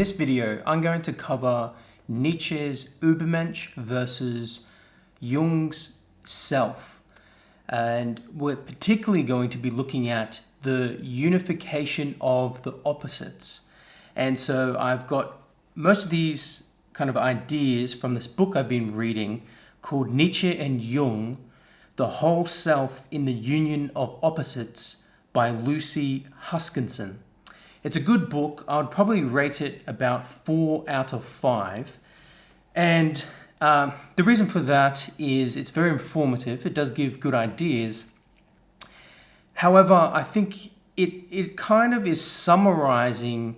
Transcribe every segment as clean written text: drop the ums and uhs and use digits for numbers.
this video, I'm going to cover Nietzsche's Ubermensch versus Jung's self. And we're particularly going to be looking at the unification of the opposites. And so I've got most of these kind of ideas from this book I've been reading called Nietzsche and Jung, The Whole Self in the Union of Opposites by Lucy Huskinson. It's a good book. I would probably rate it about 4 out of 5. And the reason for that is it's very informative. It does give good ideas. However, I think it kind of is summarizing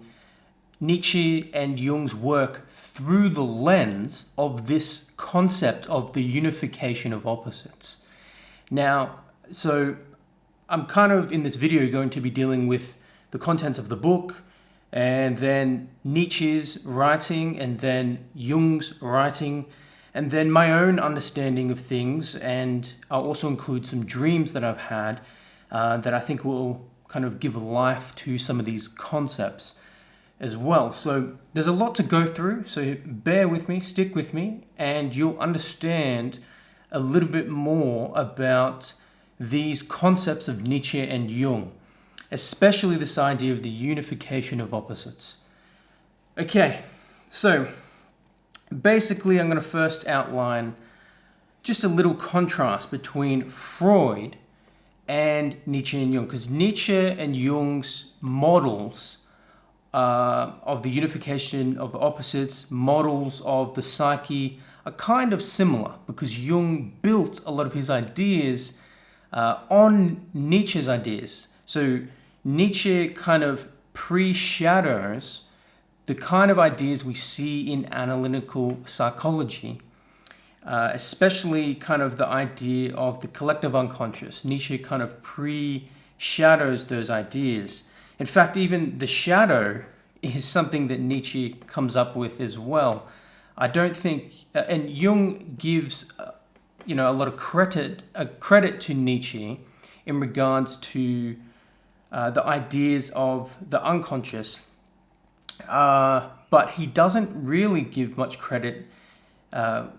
Nietzsche and Jung's work through the lens of this concept of the unification of opposites. Now, so I'm kind of in this video going to be dealing with the contents of the book, and then Nietzsche's writing, and then Jung's writing, and then my own understanding of things, and I'll also include some dreams that I've had that I think will kind of give life to some of these concepts as well. So there's a lot to go through, so bear with me, stick with me, and you'll understand a little bit more about these concepts of Nietzsche and Jung, especially this idea of the unification of opposites. Okay, so basically I'm going to first outline just a little contrast between Freud and Nietzsche and Jung, because Nietzsche and Jung's models of the unification of the opposites, models of the psyche, are kind of similar, because Jung built a lot of his ideas on Nietzsche's ideas. So Nietzsche kind of pre-shadows the kind of ideas we see in analytical psychology, especially kind of the idea of the collective unconscious. Nietzsche kind of pre-shadows those ideas. In fact, even the shadow is something that Nietzsche comes up with as well. I don't think, and Jung gives a lot of credit to Nietzsche in regards to the ideas of the unconscious, but he doesn't really give much credit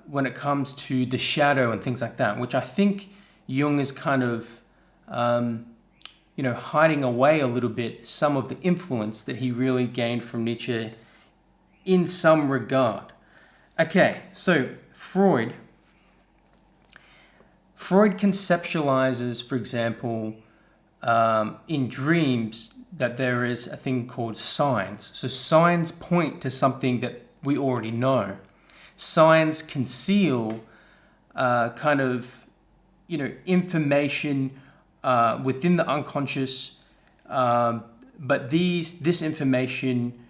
when it comes to the shadow and things like that, which I think Jung is kind of hiding away a little bit some of the influence that he really gained from Nietzsche in some regard. Okay, so Freud conceptualizes, for example, in dreams, that there is a thing called signs. So signs point to something that we already know. Signs conceal information within the unconscious, but this information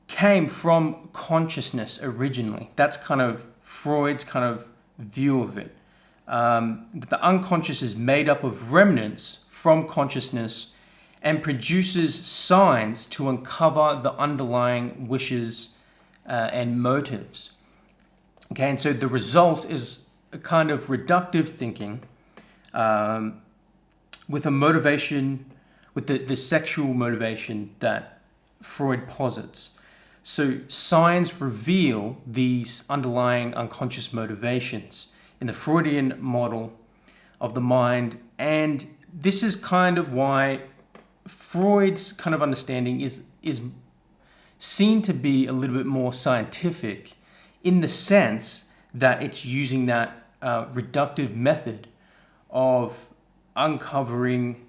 came from consciousness originally. That's kind of Freud's kind of view of it. That the unconscious is made up of remnants from consciousness and produces signs to uncover the underlying wishes and motives. Okay, and so the result is a kind of reductive thinking with a motivation, with the sexual motivation that Freud posits. So signs reveal these underlying unconscious motivations in the Freudian model of the mind, and this is kind of why Freud's kind of understanding is seen to be a little bit more scientific, in the sense that it's using that reductive method of uncovering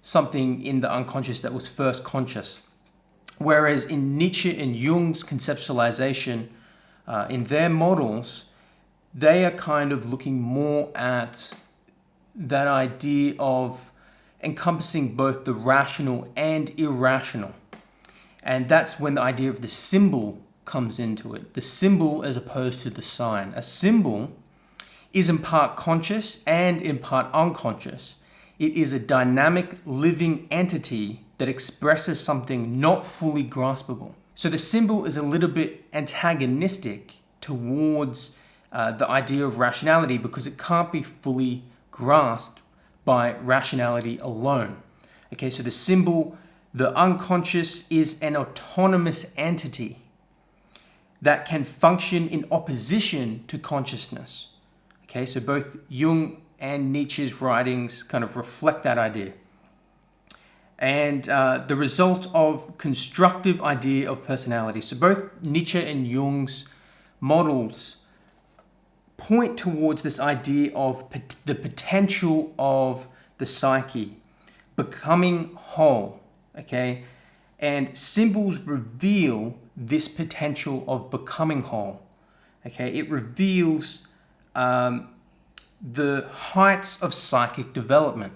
something in the unconscious that was first conscious. Whereas in Nietzsche and Jung's conceptualization, in their models, they are kind of looking more at that idea of encompassing both the rational and irrational. And that's when the idea of the symbol comes into it. The symbol as opposed to the sign. A symbol is in part conscious and in part unconscious. It is a dynamic living entity that expresses something not fully graspable. So the symbol is a little bit antagonistic towards the idea of rationality, because it can't be fully grasped by rationality alone. Okay, so the symbol the unconscious is an autonomous entity that can function in opposition to consciousness. Okay, so both Jung and Nietzsche's writings kind of reflect that idea. And the result of constructive idea of personality. So both Nietzsche and Jung's models point towards this idea of the potential of the psyche becoming whole, okay? And symbols reveal this potential of becoming whole, okay? It reveals the heights of psychic development.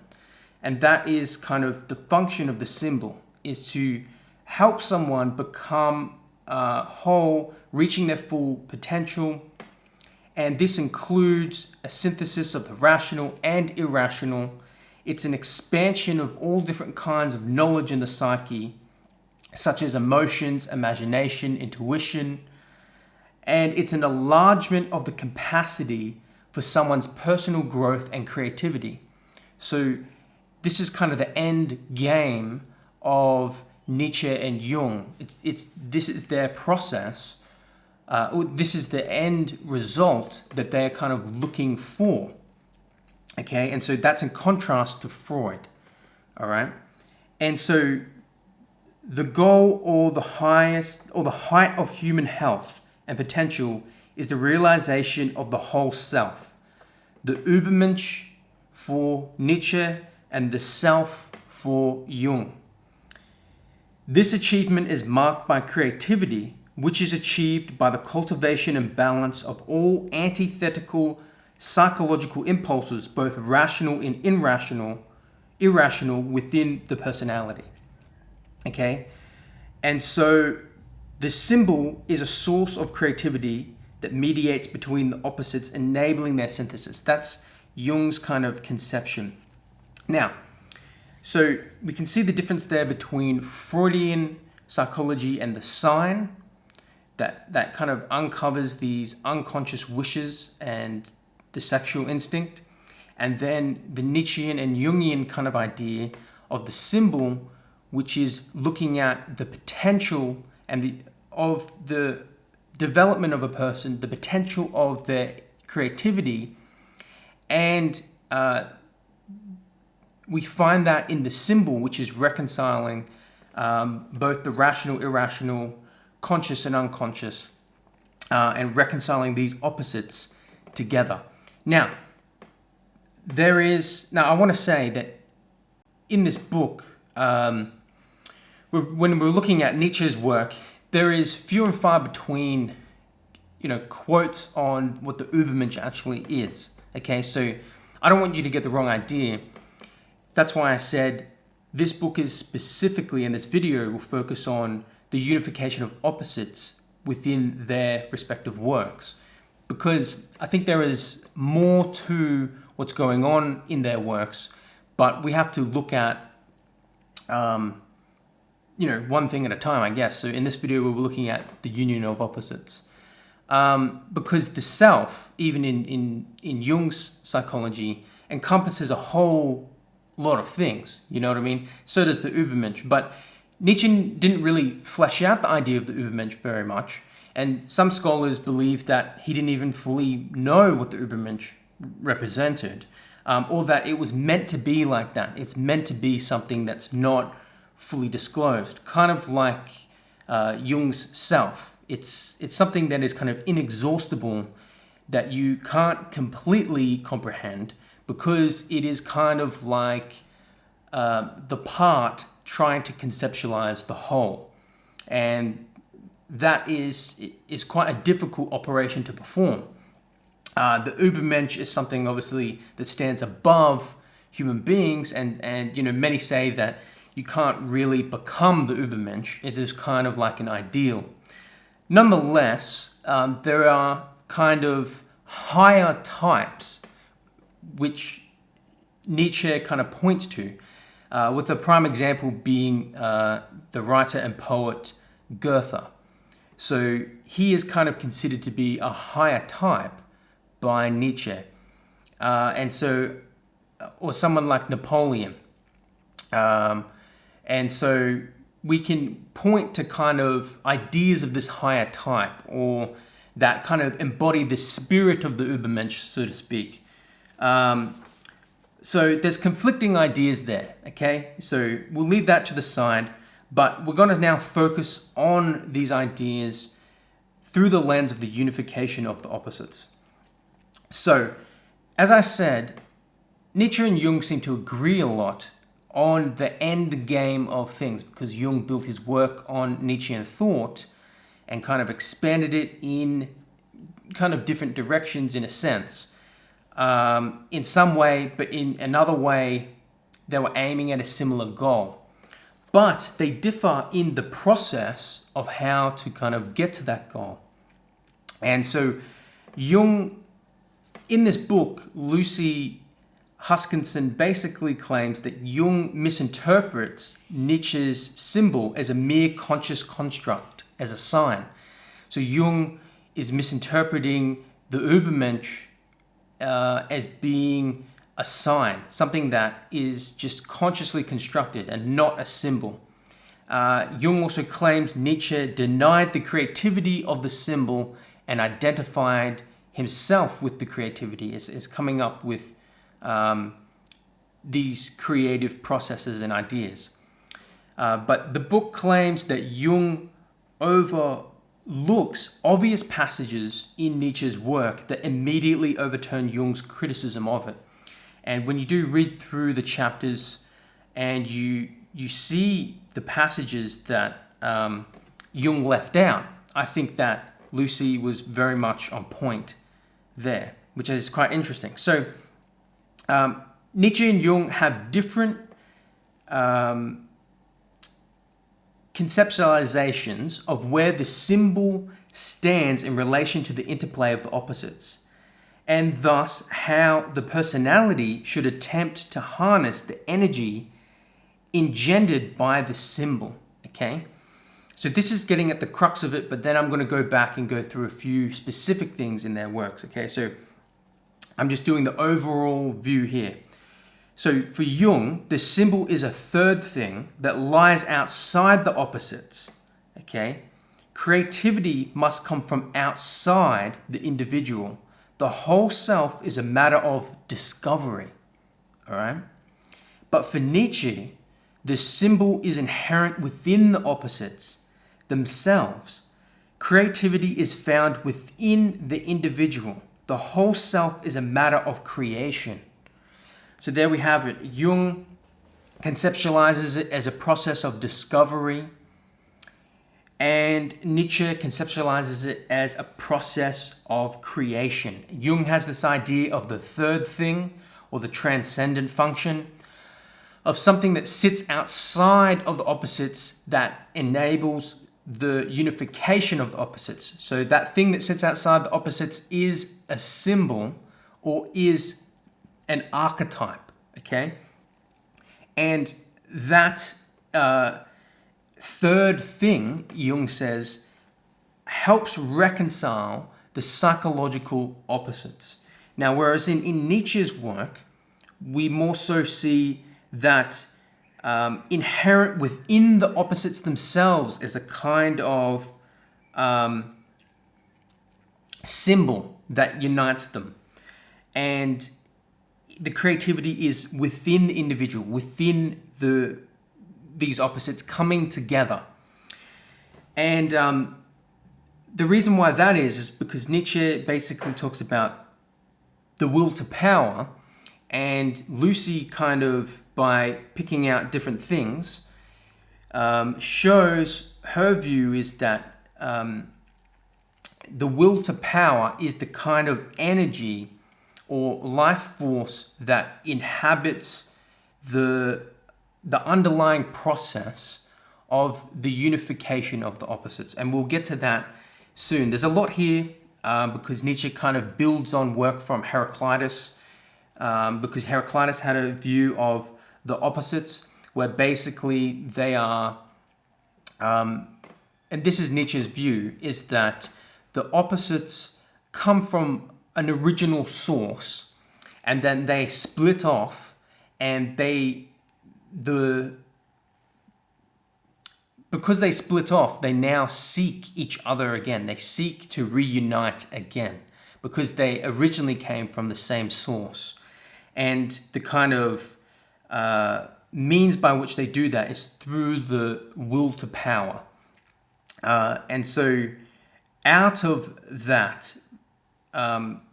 And that is kind of the function of the symbol, is to help someone become whole, reaching their full potential. And this includes a synthesis of the rational and irrational. It's an expansion of all different kinds of knowledge in the psyche, such as emotions, imagination, intuition. And it's an enlargement of the capacity for someone's personal growth and creativity. So this is kind of the end game of Nietzsche and Jung. This is their process. This is the end result that they're kind of looking for. Okay, and so that's in contrast to Freud. All right, and so the goal or the height of human health and potential is the realization of the whole self, the Ubermensch for Nietzsche and the self for Jung. This achievement is marked by creativity, which is achieved by the cultivation and balance of all antithetical psychological impulses, both rational and irrational within the personality. Okay? And so the symbol is a source of creativity that mediates between the opposites, enabling their synthesis. That's Jung's kind of conception. Now, so we can see the difference there between Freudian psychology and the sign that kind of uncovers these unconscious wishes and the sexual instinct, and then the Nietzschean and Jungian kind of idea of the symbol, which is looking at the potential and of the development of a person, the potential of their creativity, and we find that in the symbol, which is reconciling both the rational, irrational, conscious and unconscious, and reconciling these opposites together. Now, I want to say that in this book, when we're looking at Nietzsche's work, there is few and far between, quotes on what the Ubermensch actually is. Okay, so I don't want you to get the wrong idea. That's why I said this book is specifically, in this video, will focus on the unification of opposites within their respective works. Because I think there is more to what's going on in their works, but we have to look at, one thing at a time, I guess. So in this video, we're looking at the union of opposites. Because the self, even in Jung's psychology, encompasses a whole lot of things, you know what I mean? So does the Ubermensch. But Nietzsche didn't really flesh out the idea of the Ubermensch very much. And some scholars believe that he didn't even fully know what the Ubermensch represented, or that it was meant to be like that. It's meant to be something that's not fully disclosed, kind of like Jung's self. It's something that is kind of inexhaustible, that you can't completely comprehend, because it is kind of like the part trying to conceptualize the whole. And that is quite a difficult operation to perform. The Ubermensch is something, obviously, that stands above human beings, and many say that you can't really become the Ubermensch. It is kind of like an ideal. Nonetheless, there are kind of higher types which Nietzsche kind of points to, with a prime example being the writer and poet Goethe. So he is kind of considered to be a higher type by Nietzsche. And so, or someone like Napoleon. And so we can point to kind of ideas of this higher type, or that kind of embody the spirit of the Ubermensch, so to speak. So there's conflicting ideas there, okay? So we'll leave that to the side, but we're going to now focus on these ideas through the lens of the unification of the opposites. So, as I said, Nietzsche and Jung seem to agree a lot on the end game of things, because Jung built his work on Nietzschean thought and kind of expanded it in kind of different directions in a sense. In some way, but in another way, they were aiming at a similar goal. But they differ in the process of how to kind of get to that goal. And so Jung, in this book, Lucy Huskinson basically claims that Jung misinterprets Nietzsche's symbol as a mere conscious construct, as a sign. So Jung is misinterpreting the Ubermensch as being a sign, something that is just consciously constructed and not a symbol. Jung also claims Nietzsche denied the creativity of the symbol and identified himself with the creativity, as coming up with these creative processes and ideas. But the book claims that Jung overlooks obvious passages in Nietzsche's work that immediately overturn Jung's criticism of it. And when you do read through the chapters and you see the passages that Jung left out, I think that Lucy was very much on point there, which is quite interesting. So Nietzsche and Jung have different conceptualizations of where the symbol stands in relation to the interplay of the opposites, and thus how the personality should attempt to harness the energy engendered by the symbol, okay? So this is getting at the crux of it, but then I'm going to go back and go through a few specific things in their works, okay? So I'm just doing the overall view here. So for Jung, the symbol is a third thing that lies outside the opposites, okay? Creativity must come from outside the individual. The whole self is a matter of discovery, all right? But for Nietzsche, the symbol is inherent within the opposites themselves. Creativity is found within the individual. The whole self is a matter of creation. So there we have it. Jung conceptualizes it as a process of discovery, and Nietzsche conceptualizes it as a process of creation. Jung has this idea of the third thing, or the transcendent function, of something that sits outside of the opposites that enables the unification of the opposites. So that thing that sits outside the opposites is a symbol, or is an archetype, okay? And that third thing, Jung says, helps reconcile the psychological opposites. Now, whereas in Nietzsche's work, we more so see that inherent within the opposites themselves is a kind of symbol that unites them. And the creativity is within the individual, within these opposites coming together. And the reason why that is because Nietzsche basically talks about the will to power, and Lucy kind of, by picking out different things, shows her view is that the will to power is the kind of energy or life force that inhabits the underlying process of the unification of the opposites. And we'll get to that soon. There's a lot here because Nietzsche kind of builds on work from Heraclitus, because Heraclitus had a view of the opposites where basically they are, and this is Nietzsche's view, is that the opposites come from an original source, and then they split off, and the because they split off, they now seek each other again. They seek to reunite again because they originally came from the same source. And the kind of means by which they do that is through the will to power. And so out of that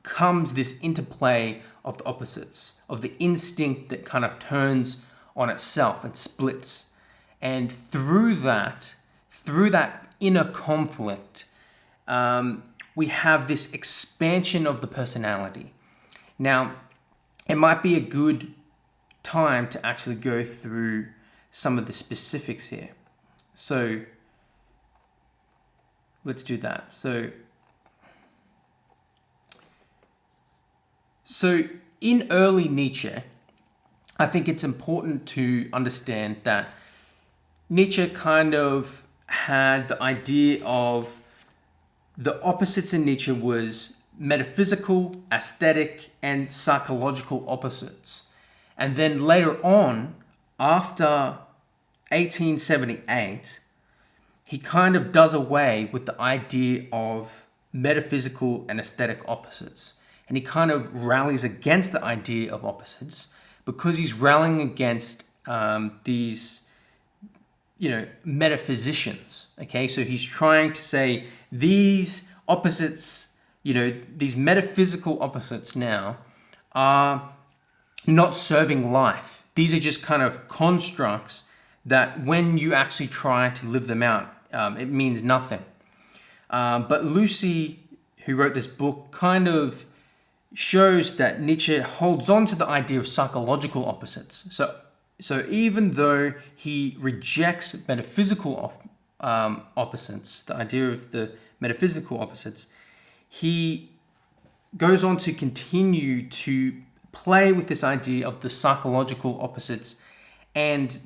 comes this interplay of the opposites, of the instinct that kind of turns on itself and splits. And through that inner conflict, we have this expansion of the personality. Now, it might be a good time to actually go through some of the specifics here. So let's do that. So in early Nietzsche, I think it's important to understand that Nietzsche kind of had the idea of the opposites in Nietzsche was metaphysical, aesthetic, and psychological opposites. And then later on, after 1878, he kind of does away with the idea of metaphysical and aesthetic opposites. And he kind of rallies against the idea of opposites because he's rallying against these, metaphysicians. Okay, so he's trying to say these opposites, these metaphysical opposites now are not serving life. These are just kind of constructs that when you actually try to live them out, it means nothing. But Lucy, who wrote this book, kind of shows that Nietzsche holds on to the idea of psychological opposites. So even though he rejects metaphysical opposites, the idea of the metaphysical opposites, he goes on to continue to play with this idea of the psychological opposites and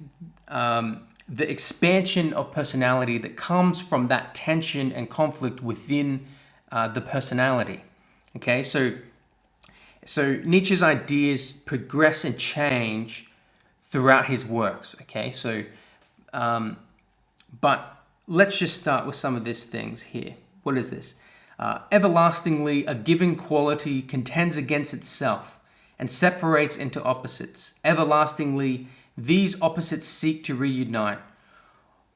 the expansion of personality that comes from that tension and conflict within the personality. Okay, so Nietzsche's ideas progress and change throughout his works. Okay, so but let's just start with some of these things here. What is this? Everlastingly, a given quality contends against itself and separates into opposites. Everlastingly, these opposites seek to reunite.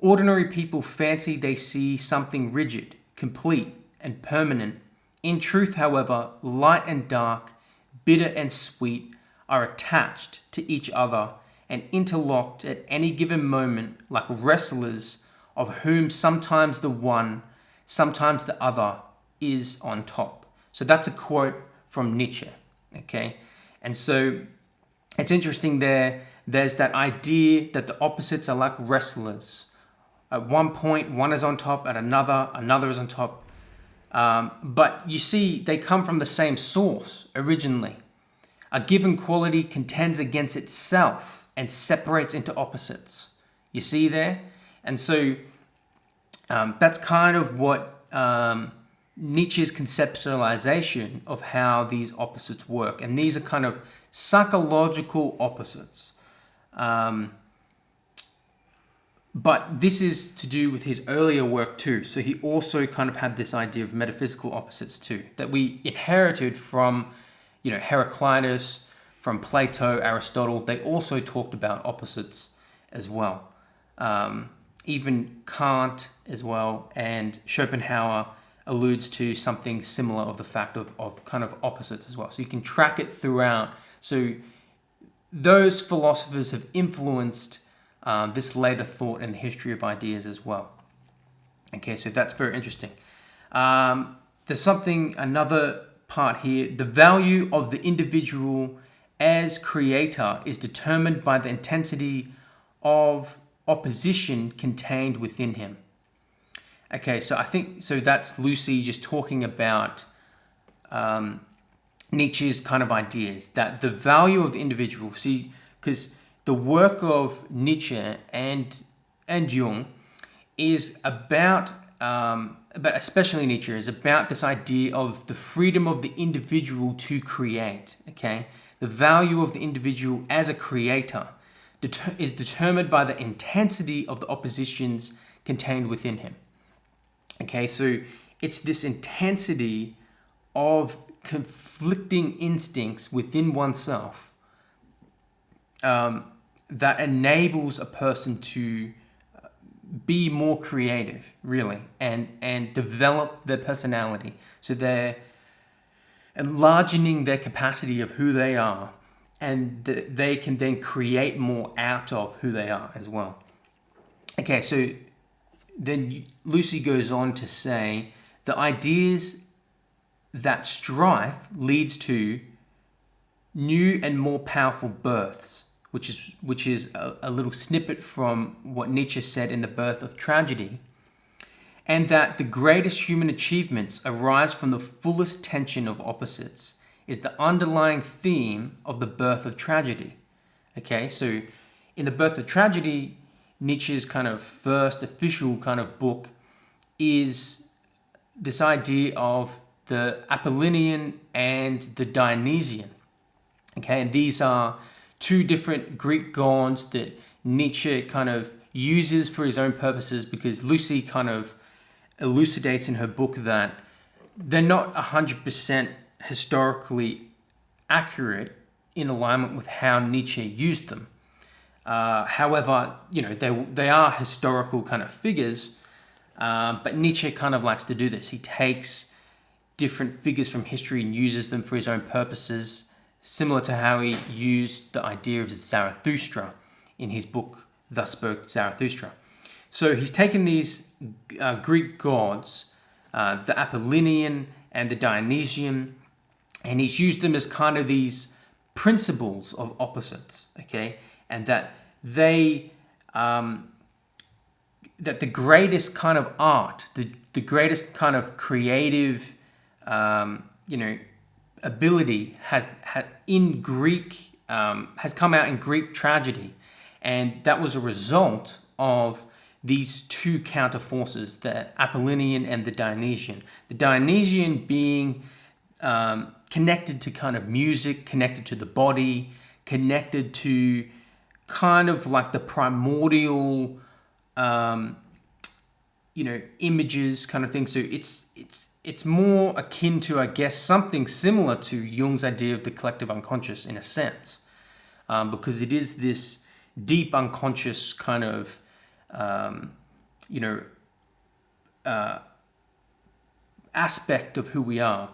Ordinary people fancy they see something rigid, complete, and permanent. In truth, however, light and dark, bitter and sweet, are attached to each other and interlocked at any given moment like wrestlers of whom sometimes the one, sometimes the other is on top. So that's a quote from Nietzsche, okay? And so it's interesting there's that idea that the opposites are like wrestlers. At one point, one is on top, at another is on top. But you see, they come from the same source originally. A given quality contends against itself and separates into opposites. You see there? And so that's kind of what Nietzsche's conceptualization of how these opposites work. And these are kind of psychological opposites. But this is to do with his earlier work too. So he also kind of had this idea of metaphysical opposites too, that we inherited from, Heraclitus, from Plato, Aristotle. They also talked about opposites as well. Even Kant as well, and Schopenhauer alludes to something similar of the fact of kind of opposites as well. So you can track it throughout. So those philosophers have influenced this later thought in the history of ideas as well. Okay, so that's very interesting. There's another part here. The value of the individual as creator is determined by the intensity of opposition contained within him. Okay, so I think, that's Lucy just talking about Nietzsche's kind of ideas, that the value of the individual, because the work of Nietzsche and Jung is about especially Nietzsche, is about this idea of the freedom of the individual to create, okay? The value of the individual as a creator is determined by the intensity of the oppositions contained within him. Okay, so it's this intensity of conflicting instincts within oneself that enables a person to be more creative, really, and develop their personality. So they're enlarging their capacity of who they are, and they can then create more out of who they are as well. Okay, so then Lucy goes on to say the ideas that strife leads to new and more powerful births, which is a little snippet from what Nietzsche said in The Birth of Tragedy, and that the greatest human achievements arise from the fullest tension of opposites is the underlying theme of The Birth of Tragedy. Okay, so in The Birth of Tragedy, Nietzsche's kind of first official kind of book is this idea of the Apollonian and the Dionysian. Okay, and these are two different Greek gods that Nietzsche kind of uses for his own purposes, because Lucy kind of elucidates in her book that they're not 100% historically accurate in alignment with how Nietzsche used them. However, they are historical kind of figures, but Nietzsche kind of likes to do this. He takes different figures from history and uses them for his own purposes, similar to how he used the idea of Zarathustra in his book, Thus Spoke Zarathustra. So he's taken these Greek gods, the Apollonian and the Dionysian, and he's used them as kind of these principles of opposites, okay? And that that the greatest kind of art, the greatest kind of creative, ability has in Greek has come out in Greek tragedy, and that was a result of these two counter forces, the Apollonian and the Dionysian. The Dionysian being connected to kind of music, connected to the body, connected to kind of like the primordial, images kind of thing. So it's more akin to, I guess, something similar to Jung's idea of the collective unconscious in a sense, because it is this deep unconscious kind of, aspect of who we are.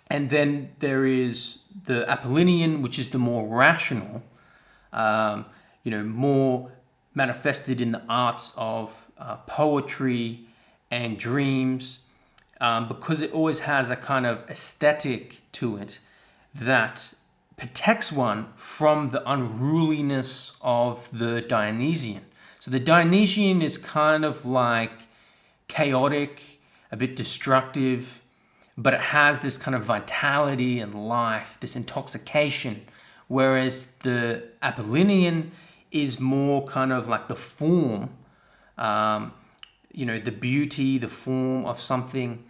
And then there is the Apollonian, which is the more rational, more manifested in the arts of poetry and dreams, because it always has a kind of aesthetic to it that protects one from the unruliness of the Dionysian. So the Dionysian is kind of like chaotic, a bit destructive, but it has this kind of vitality and life, this intoxication, whereas the Apollonian is more kind of like the form, the beauty, the form of something,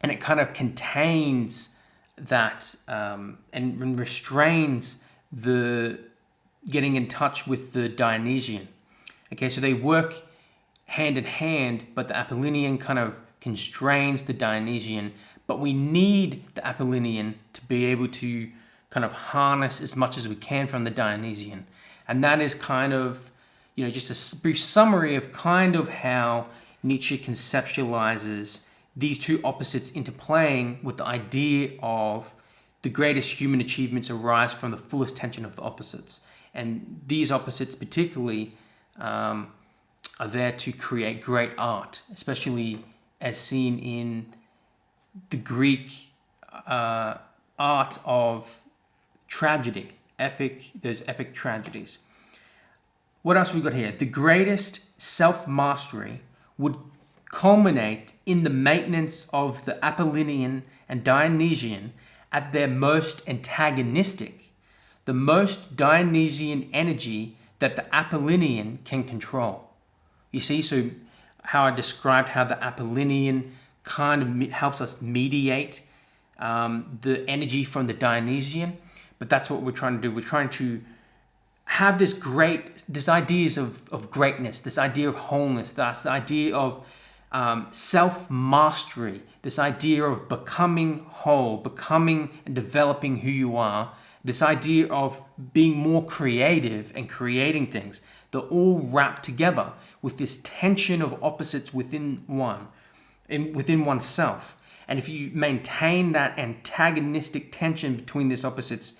and it kind of contains that and restrains the getting in touch with the Dionysian. Okay, so they work hand in hand, but the Apollonian kind of constrains the Dionysian, but we need the Apollonian to be able to kind of harness as much as we can from the Dionysian. And that is kind of, just a brief summary of kind of how Nietzsche conceptualizes these two opposites interplaying with the idea of the greatest human achievements arise from the fullest tension of the opposites. And these opposites particularly are there to create great art, especially as seen in the Greek art of tragedy, those epic tragedies. What else we got here? The greatest self-mastery would culminate in the maintenance of the Apollonian and Dionysian at their most antagonistic, the most Dionysian energy that the Apollonian can control. You see, so how I described how the Apollonian kind of helps us mediate the energy from the Dionysian, but that's what we're trying to do. We're trying to have this ideas of greatness, this idea of wholeness, this idea of self-mastery, this idea of becoming whole, becoming and developing who you are, this idea of being more creative and creating things. They're all wrapped together with this tension of opposites within oneself. And if you maintain that antagonistic tension between these opposites,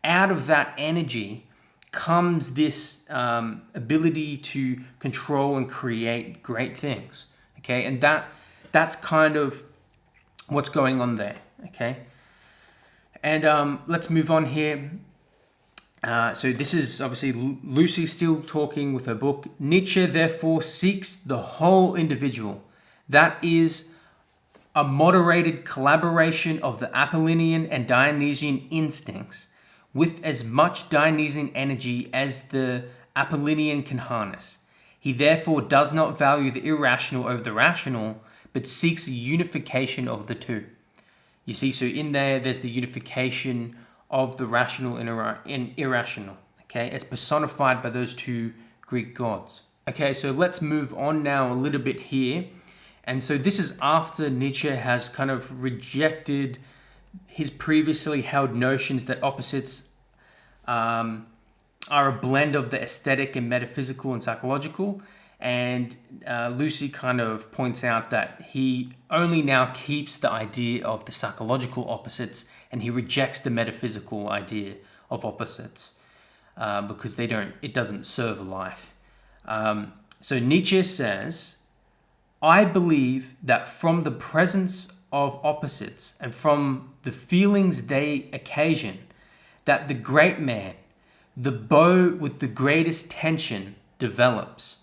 out of that energy comes this ability to control and create great things. Okay, and that's kind of what's going on there. Okay, and let's move on here. So this is obviously Lucy still talking with her book. Nietzsche therefore seeks the whole individual. That is a moderated collaboration of the Apollonian and Dionysian instincts with as much Dionysian energy as the Apollonian can harness. He therefore does not value the irrational over the rational, but seeks a unification of the two. You see, so in there's the unification of the rational and irrational, okay, as personified by those two Greek gods. Okay, so let's move on now a little bit here. And so this is after Nietzsche has kind of rejected his previously held notions that opposites are a blend of the aesthetic and metaphysical and psychological. And Lucy kind of points out that he only now keeps the idea of the psychological opposites, and he rejects the metaphysical idea of opposites because it doesn't serve life. So Nietzsche says, I believe that from the presence of opposites and from the feelings they occasion, that the great man, the bow with the greatest tension, develops.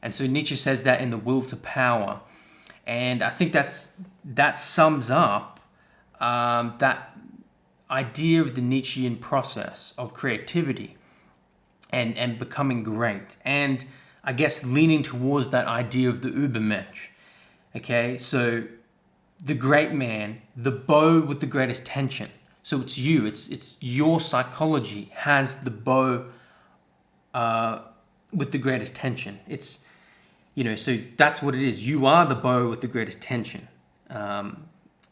And so Nietzsche says that in The Will to Power. And I think that sums up that idea of the Nietzschean process of creativity and becoming great. And I guess leaning towards that idea of the Ubermensch. Okay, so the great man, the bow with the greatest tension. So it's you, it's your psychology has the bow with the greatest tension. It's, so that's what it is. You are the bow with the greatest tension.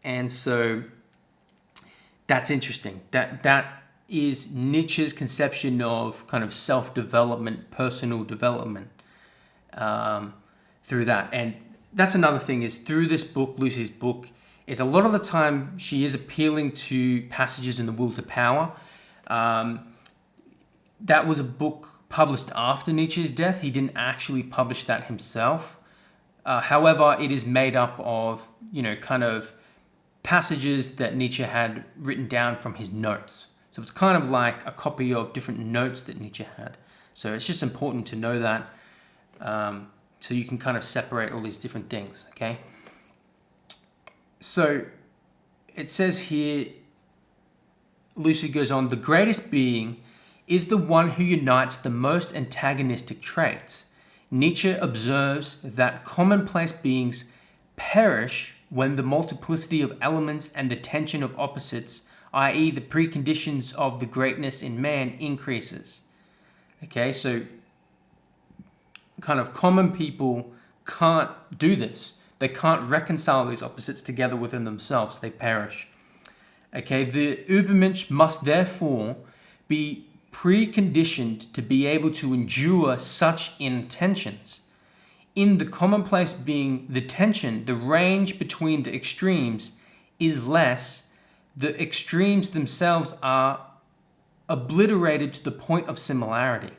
And so that's interesting. That is Nietzsche's conception of kind of self-development, personal development through that. And that's another thing is through this book, Lucy's book, is a lot of the time she is appealing to passages in The Will to Power. That was a book published after Nietzsche's death. He didn't actually publish that himself. However, it is made up of, kind of passages that Nietzsche had written down from his notes. So it's kind of like a copy of different notes that Nietzsche had. So it's just important to know that so you can kind of separate all these different things, okay? So it says here, Lucy goes on, the greatest being is the one who unites the most antagonistic traits. Nietzsche observes that commonplace beings perish when the multiplicity of elements and the tension of opposites, i.e. the preconditions of the greatness in man, increases. Okay, so kind of common people can't do this. They can't reconcile these opposites together within themselves. They perish. Okay, the Ubermensch must therefore be preconditioned to be able to endure such intentions. In the commonplace being, the tension, the range between the extremes is less. The extremes themselves are obliterated to the point of similarity.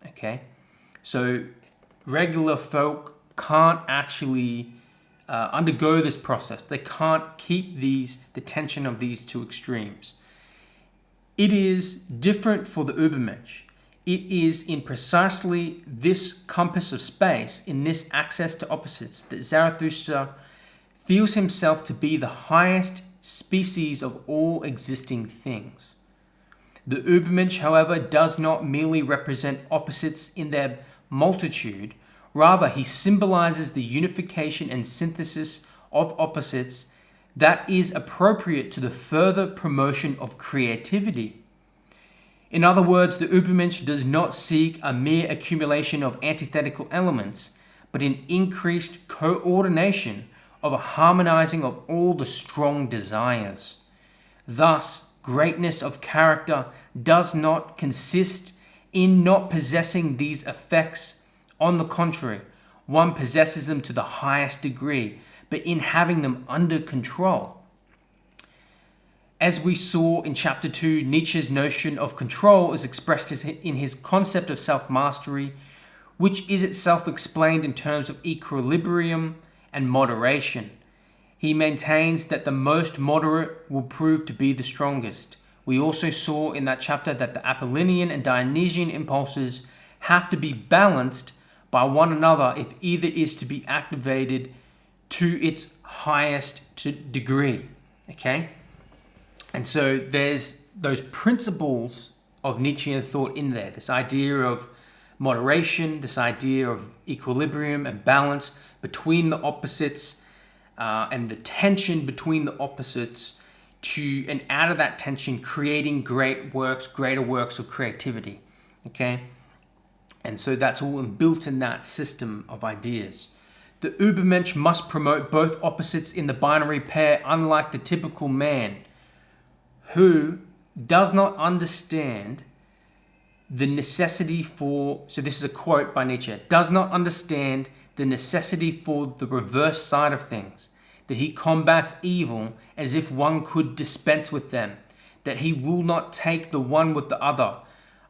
Okay, so regular folk can't actually undergo this process. They can't keep the tension of these two extremes. It is different for the Ubermensch. It is in precisely this compass of space, in this access to opposites, that Zarathustra feels himself to be the highest species of all existing things. The Ubermensch, however, does not merely represent opposites in their multitude. Rather, he symbolizes the unification and synthesis of opposites that is appropriate to the further promotion of creativity. In other words, the Ubermensch does not seek a mere accumulation of antithetical elements, but an increased coordination of a harmonizing of all the strong desires. Thus, greatness of character does not consist in not possessing these effects. On the contrary, one possesses them to the highest degree, but in having them under control. As we saw in chapter 2, Nietzsche's notion of control is expressed in his concept of self-mastery, which is itself explained in terms of equilibrium and moderation. He maintains that the most moderate will prove to be the strongest. We also saw in that chapter that the Apollinean and Dionysian impulses have to be balanced by one another if either is to be activated to its highest degree. Okay? And so there's those principles of Nietzschean thought in there. This idea of moderation, this idea of equilibrium and balance between the opposites, and the tension between the opposites, and out of that tension creating greater works of creativity. Okay? And so that's all built in that system of ideas. The Ubermensch must promote both opposites in the binary pair, unlike the typical man, who does not understand the necessity for, so this is a quote by Nietzsche, does not understand the necessity for the reverse side of things, that he combats evil as if one could dispense with them, that he will not take the one with the other,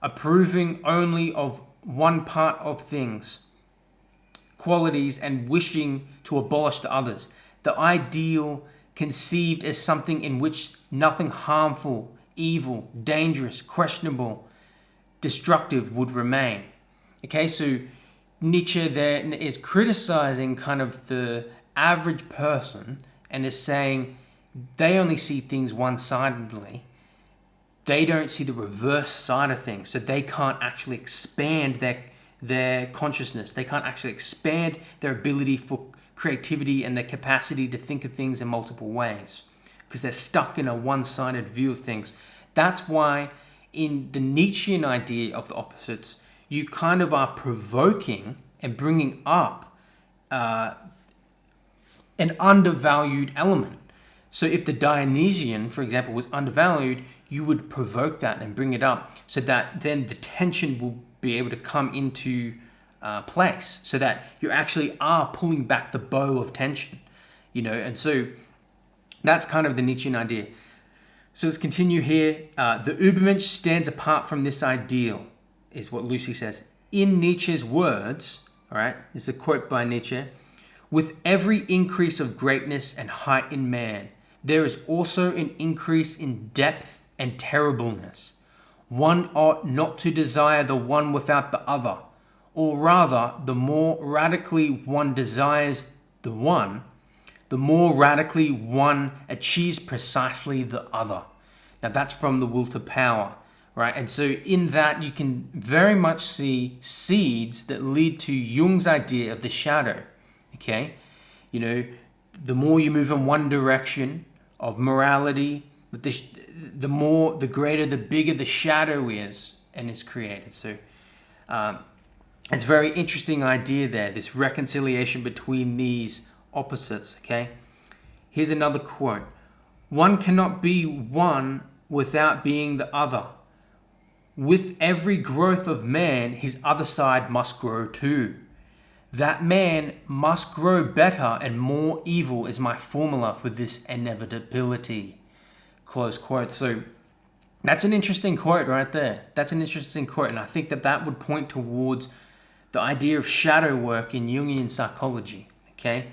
approving only of one part of things, qualities, and wishing to abolish the others. The ideal conceived as something in which nothing harmful, evil, dangerous, questionable, destructive would remain. Okay, so Nietzsche there is criticizing kind of the average person and is saying they only see things one-sidedly. They don't see the reverse side of things, so they can't actually expand their consciousness. They can't actually expand their ability for creativity and their capacity to think of things in multiple ways, because they're stuck in a one-sided view of things. That's why in the Nietzschean idea of the opposites, you kind of are provoking and bringing up an undervalued element. So if the Dionysian, for example, was undervalued, you would provoke that and bring it up so that then the tension will be able to come into place, so that you actually are pulling back the bow of tension, and so that's kind of the Nietzschean idea. So let's continue here. The Ubermensch stands apart from this ideal, is what Lucy says. In Nietzsche's words, all right, this is a quote by Nietzsche, with every increase of greatness and height in man, there is also an increase in depth and terribleness. One ought not to desire the one without the other, or rather, the more radically one desires the one, the more radically one achieves precisely the other. Now that's from The Will to Power, right? And so in that you can very much see seeds that lead to Jung's idea of the shadow, okay? The more you move in one direction of morality, the greater, the bigger the shadow is and is created. So it's a very interesting idea there, this reconciliation between these opposites, okay? Here's another quote. One cannot be one without being the other. With every growth of man, his other side must grow too. That man must grow better and more evil is my formula for this inevitability. Close quote. So that's an interesting quote right there. That's an interesting quote. And I think that would point towards the idea of shadow work in Jungian psychology. Okay?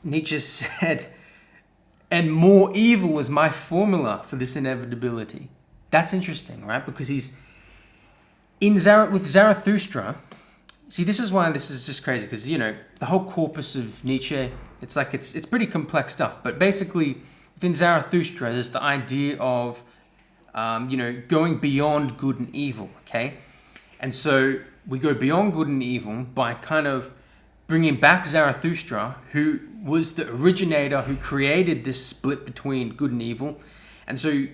Nietzsche said, and more evil is my formula for this inevitability. That's interesting, right? Because he's with Zarathustra. See, this is why this is just crazy, because, the whole corpus of Nietzsche, it's pretty complex stuff. But basically, within Zarathustra, there's the idea of, going beyond good and evil, okay? And so we go beyond good and evil by kind of bringing back Zarathustra, who was the originator, who created this split between good and evil. And so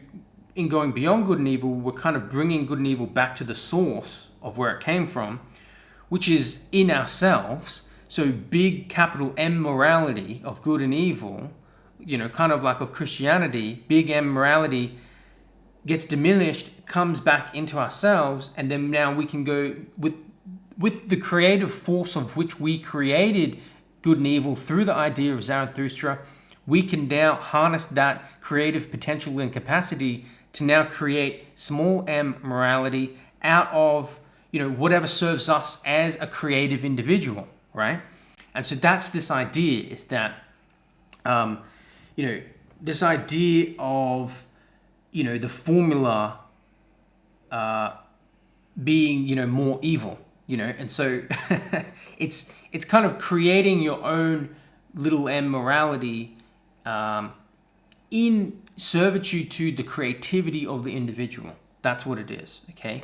in going beyond good and evil, we're kind of bringing good and evil back to the source of where it came from, which is in ourselves. So big capital M morality of good and evil, kind of like of Christianity, big M morality gets diminished, comes back into ourselves, and then now we can go with the creative force of which we created good and evil through the idea of Zarathustra. We can now harness that creative potential and capacity to now create small m morality out of whatever serves us as a creative individual, right? And so that's this idea, is that this idea of the formula being more evil, and so it's kind of creating your own little m morality in servitude to the creativity of the individual. That's what it is, okay?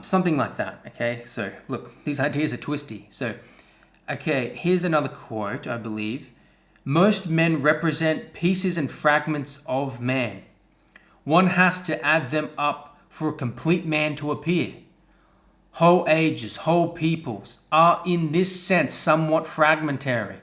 Something like that, okay? So look, these ideas are twisty. So, okay, here's another quote, I believe. Most men represent pieces and fragments of man. One has to add them up for a complete man to appear. Whole ages, whole peoples are in this sense somewhat fragmentary.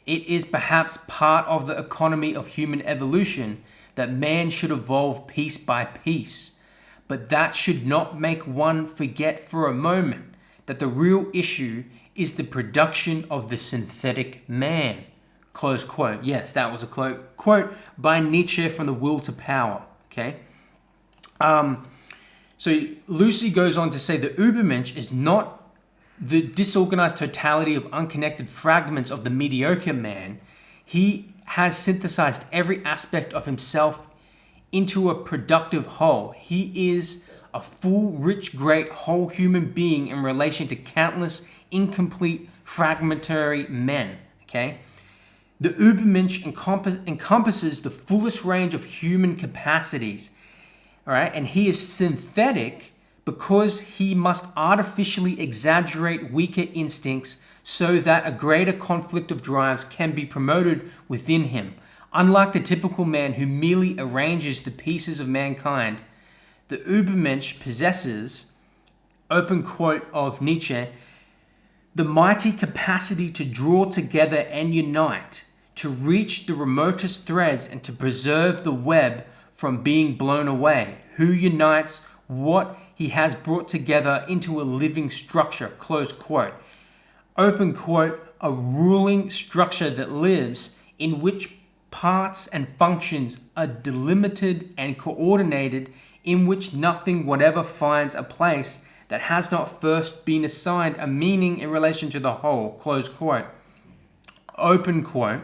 It is perhaps part of the economy of human evolution that man should evolve piece by piece. But that should not make one forget for a moment that the real issue is the production of the synthetic man. Close quote. Yes, that was a quote by Nietzsche from The Will to Power. Okay. So Lucy goes on to say that Ubermensch is not the disorganized totality of unconnected fragments of the mediocre man. He has synthesized every aspect of himself into a productive whole. He is a full, rich, great, whole human being in relation to countless incomplete, fragmentary men. Okay? The Ubermensch encompasses the fullest range of human capacities. All right? And he is synthetic because he must artificially exaggerate weaker instincts so that a greater conflict of drives can be promoted within him. Unlike the typical man who merely arranges the pieces of mankind, the Ubermensch possesses, open quote of Nietzsche, the mighty capacity to draw together and unite, to reach the remotest threads and to preserve the web from being blown away. Who unites what he has brought together into a living structure, close quote. Open quote, a ruling structure that lives, in which parts and functions are delimited and coordinated, in which nothing whatever finds a place that has not first been assigned a meaning in relation to the whole, close quote. Open quote,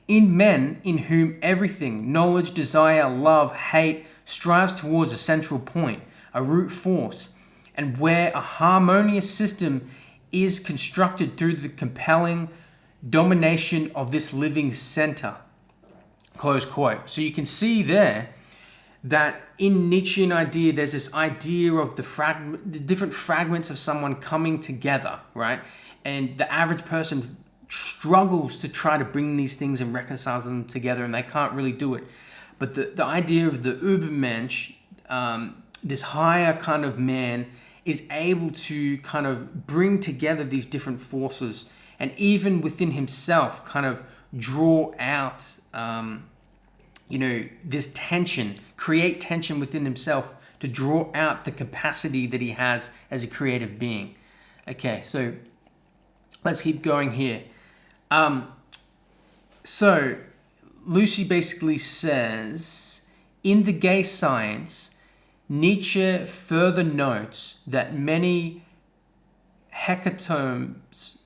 in men in whom everything, knowledge, desire, love, hate, strives towards a central point, a root force, and where a harmonious system is constructed through the compelling domination of this living center, close quote. So you can see there that in Nietzschean idea, there's this idea of the different fragments of someone coming together, right? And the average person struggles to try to bring these things and reconcile them together, and they can't really do it. But the idea of the Ubermensch, this higher kind of man, is able to kind of bring together these different forces, and even within himself kind of draw out this tension, create tension within himself to draw out the capacity that he has as a creative being. Okay, so let's keep going here. So Lucy basically says, in The Gay Science, Nietzsche further notes that many hecatombs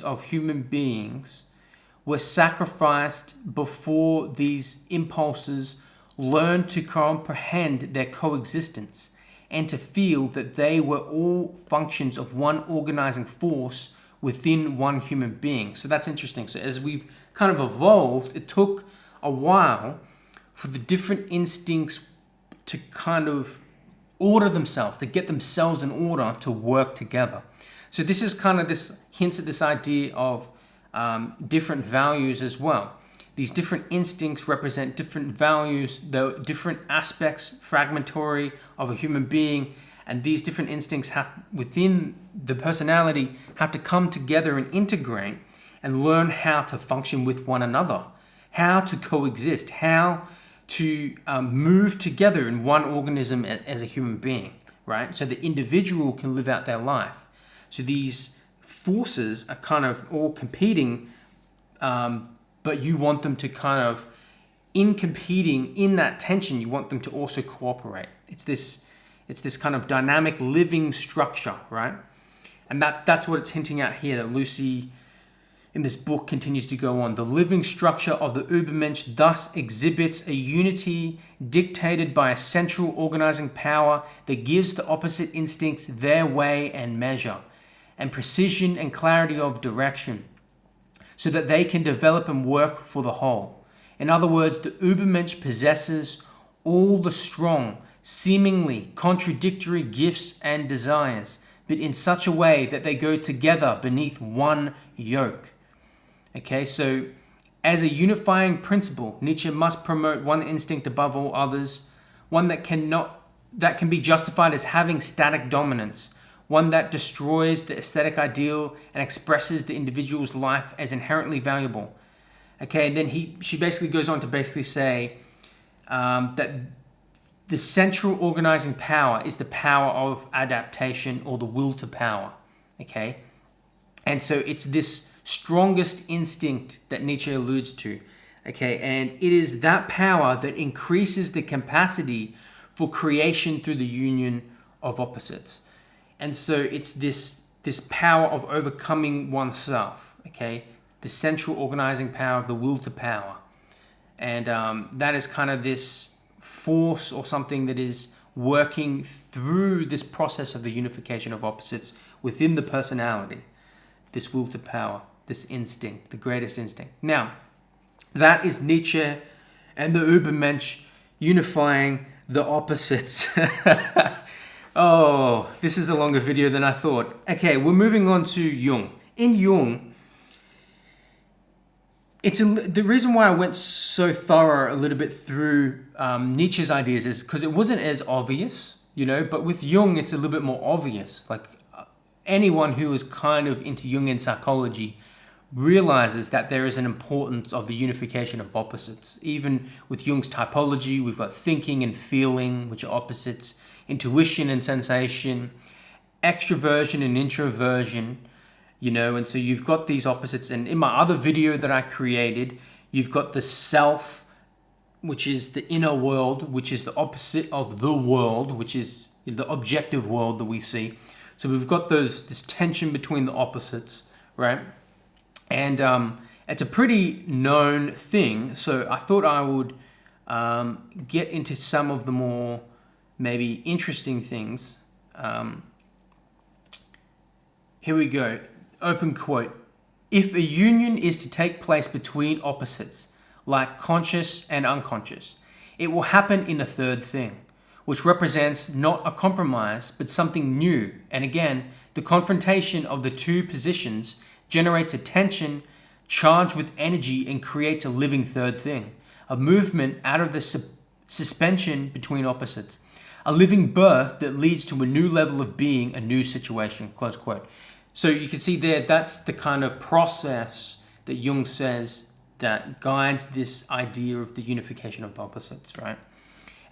of human beings were sacrificed before these impulses learned to comprehend their coexistence and to feel that they were all functions of one organizing force within one human being. So that's interesting. So as we've kind of evolved, it took a while for the different instincts to kind of order themselves, to get themselves in order to work together. So this is kind of this hints at this idea of different values as well. These different instincts represent different values, though different aspects, fragmentary, of a human being, and these different instincts have within the personality have to come together and integrate and learn how to function with one another, how to coexist, how to move together in one organism as a human being, right? So the individual can live out their life. So these forces are kind of all competing, but you want them to kind of, in competing, in that tension, you want them to also cooperate. It's this kind of dynamic living structure, right? And that's what it's hinting at here, that Lucy in this book continues to go on. The living structure of the Ubermensch thus exhibits a unity dictated by a central organizing power that gives the opposite instincts their way and measure, and precision and clarity of direction, so that they can develop and work for the whole. In other words, the Ubermensch possesses all the strong, seemingly contradictory gifts and desires, but in such a way that they go together beneath one yoke. Okay, so as a unifying principle, Nietzsche must promote one instinct above all others, one that can be justified as having static dominance, one that destroys the aesthetic ideal and expresses the individual's life as inherently valuable. Okay, and then she basically goes on to basically say that the central organizing power is the power of adaptation, or the will to power. Okay, and so it's this strongest instinct that Nietzsche alludes to. Okay, and it is that power that increases the capacity for creation through the union of opposites. And so it's this power of overcoming oneself. Okay, the central organizing power of the will to power, and that is kind of this force or something that is working through this process of the unification of opposites within the personality. This will to power, this instinct, the greatest instinct. Now, that is Nietzsche and the Ubermensch unifying the opposites. Oh, this is a longer video than I thought. Okay, we're moving on to Jung. In Jung, the reason why I went so thorough a little bit through Nietzsche's ideas is because it wasn't as obvious, but with Jung, it's a little bit more obvious. Like anyone who is kind of into Jungian psychology realizes that there is an importance of the unification of opposites. Even with Jung's typology, we've got thinking and feeling, which are opposites, intuition and sensation, extroversion and introversion, and so you've got these opposites. And in my other video that I created, you've got the self, which is the inner world, which is the opposite of the world, which is the objective world that we see. So we've got this tension between the opposites, right? And it's a pretty known thing. So I thought I would get into some of the more maybe interesting things. Here we go. Open quote. If a union is to take place between opposites, like conscious and unconscious, it will happen in a third thing, which represents not a compromise, but something new. And again, the confrontation of the two positions generates a tension charged with energy and creates a living third thing, a movement out of the suspension between opposites, a living birth that leads to a new level of being, a new situation, close quote. So you can see there, that's the kind of process that Jung says that guides this idea of the unification of the opposites, right?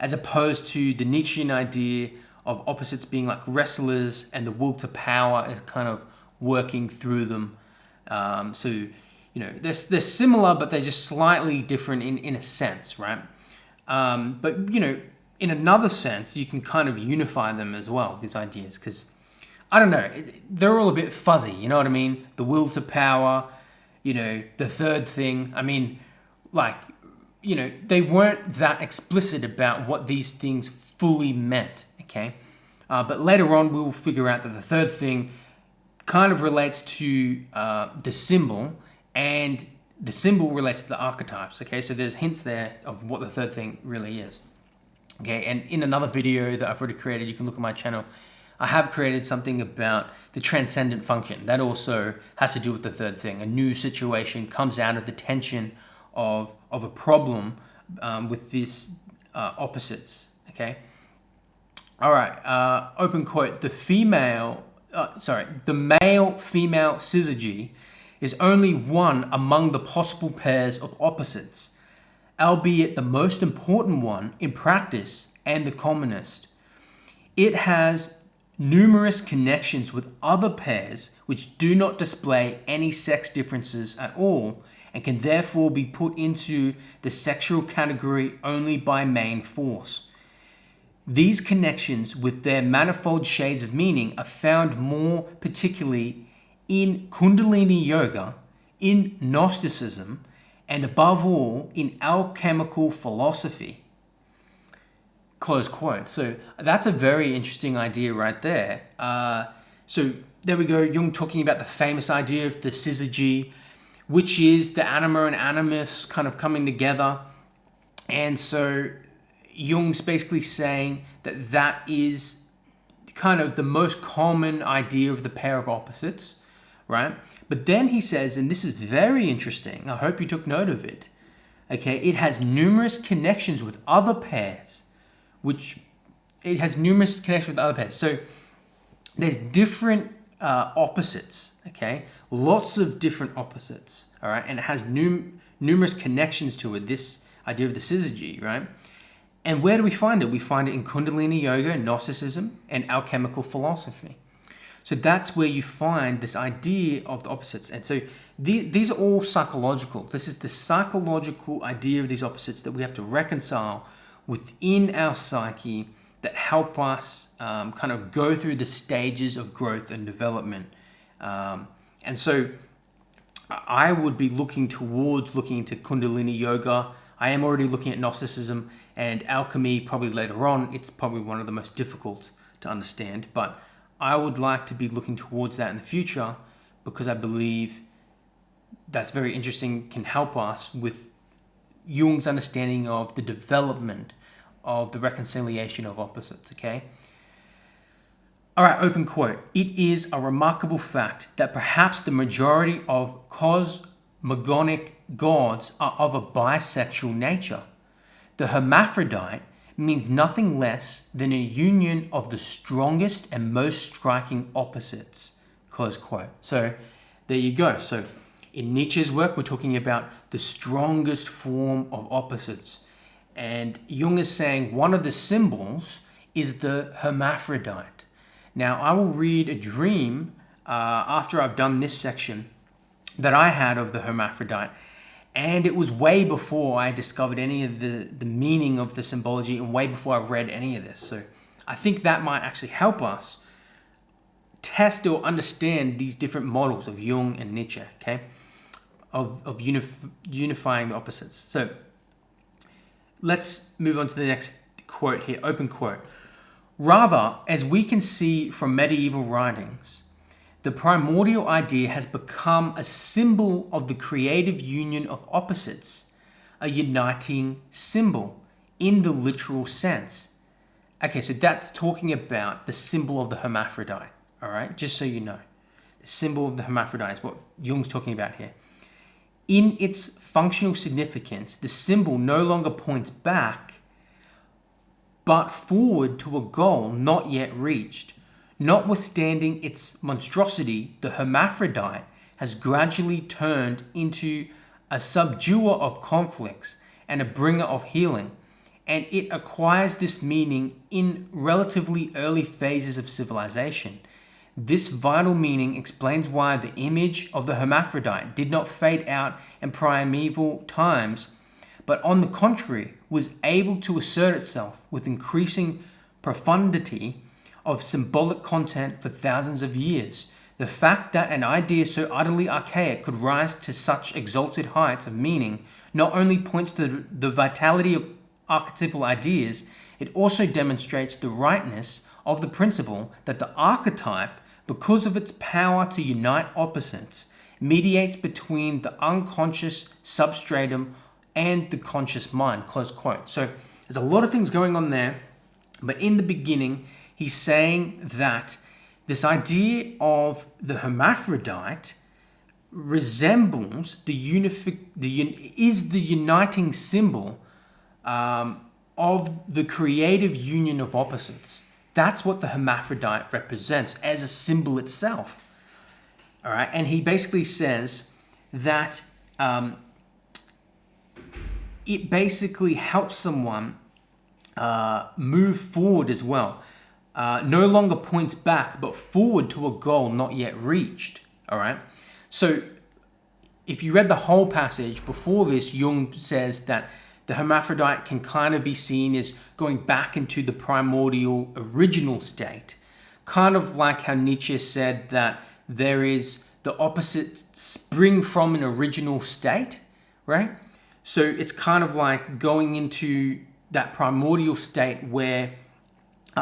As opposed to the Nietzschean idea of opposites being like wrestlers and the will to power is kind of working through them. They're similar, but they're just slightly different in a sense, right? But in another sense, you can kind of unify them as well, these ideas, because I don't know, they're all a bit fuzzy, you know what I mean? The will to power, the third thing. I mean, they weren't that explicit about what these things fully meant, okay? But later on, we'll figure out that the third thing kind of relates to the symbol, and the symbol relates to the archetypes, okay? So there's hints there of what the third thing really is, okay? And in another video that I've already created, you can look at my channel, I have created something about the transcendent function. That also has to do with the third thing. A new situation comes out of the tension of a problem with this opposites. Okay. All right. Open quote. The male-female syzygy is only one among the possible pairs of opposites, albeit the most important one in practice and the commonest. It has numerous connections with other pairs which do not display any sex differences at all and can therefore be put into the sexual category only by main force. These connections with their manifold shades of meaning are found more particularly in Kundalini Yoga, in Gnosticism, and above all in alchemical philosophy. Close quote. So that's a very interesting idea right there. So there we go, Jung talking about the famous idea of the syzygy, which is the anima and animus kind of coming together. And so Jung's basically saying that that is kind of the most common idea of the pair of opposites, right? But then he says, and this is very interesting, I hope you took note of it, okay, it has numerous connections with other pairs, So there's different opposites, okay? Lots of different opposites, all right? And it has numerous connections to it, this idea of the syzygy, right? And where do we find it? We find it in Kundalini Yoga, Gnosticism, and alchemical philosophy. So that's where you find this idea of the opposites. And so these are all psychological. This is the psychological idea of these opposites that we have to reconcile within our psyche that help us kind of go through the stages of growth and development. And so I would be looking into Kundalini Yoga. I am already looking at Gnosticism and alchemy probably later on. It's probably one of the most difficult to understand, but I would like to be looking towards that in the future because I believe that's very interesting, can help us with Jung's understanding of the development of the reconciliation of opposites, okay? All right, open quote. It is a remarkable fact that perhaps the majority of cosmogonic gods are of a bisexual nature. The hermaphrodite means nothing less than a union of the strongest and most striking opposites, close quote. So there you go. So in Nietzsche's work, we're talking about the strongest form of opposites. And Jung is saying one of the symbols is the hermaphrodite. Now, I will read a dream after I've done this section that I had of the hermaphrodite. And it was way before I discovered any of the meaning of the symbology and way before I read any of this. So I think that might actually help us test or understand these different models of Jung and Nietzsche, okay? Of unifying the opposites. So let's move on to the next quote here, open quote. Rather, as we can see from medieval writings, the primordial idea has become a symbol of the creative union of opposites, a uniting symbol in the literal sense. Okay, so that's talking about the symbol of the hermaphrodite, all right? Just so you know. The symbol of the hermaphrodite is what Jung's talking about here. In its functional significance, the symbol no longer points back, but forward to a goal not yet reached. Notwithstanding its monstrosity, the hermaphrodite has gradually turned into a subduer of conflicts and a bringer of healing, and it acquires this meaning in relatively early phases of civilization. This vital meaning explains why the image of the hermaphrodite did not fade out in primeval times, but on the contrary, was able to assert itself with increasing profundity of symbolic content for thousands of years. The fact that an idea so utterly archaic could rise to such exalted heights of meaning not only points to the vitality of archetypal ideas, it also demonstrates the rightness of the principle that the archetype, because of its power to unite opposites, mediates between the unconscious substratum and the conscious mind, close quote. So there's a lot of things going on there, but in the beginning, he's saying that this idea of the hermaphrodite resembles is the uniting symbol of the creative union of opposites. That's what the hermaphrodite represents as a symbol itself. All right, and he basically says that it basically helps someone move forward as well. No longer points back, but forward to a goal not yet reached. All right. So if you read the whole passage before this, Jung says that the hermaphrodite can kind of be seen as going back into the primordial original state. Kind of like how Nietzsche said that there is the opposite spring from an original state, right? So it's kind of like going into that primordial state where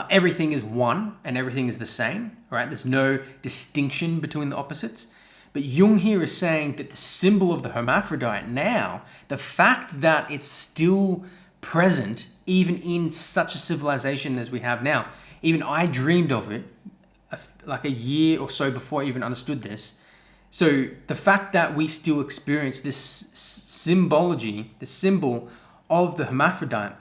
everything is one and everything is the same, right? There's no distinction between the opposites. But Jung here is saying that the symbol of the hermaphrodite now, the fact that it's still present even in such a civilization as we have now, even I dreamed of it like a year or so before I even understood this. So the fact that we still experience this symbology, the symbol of the hermaphrodite,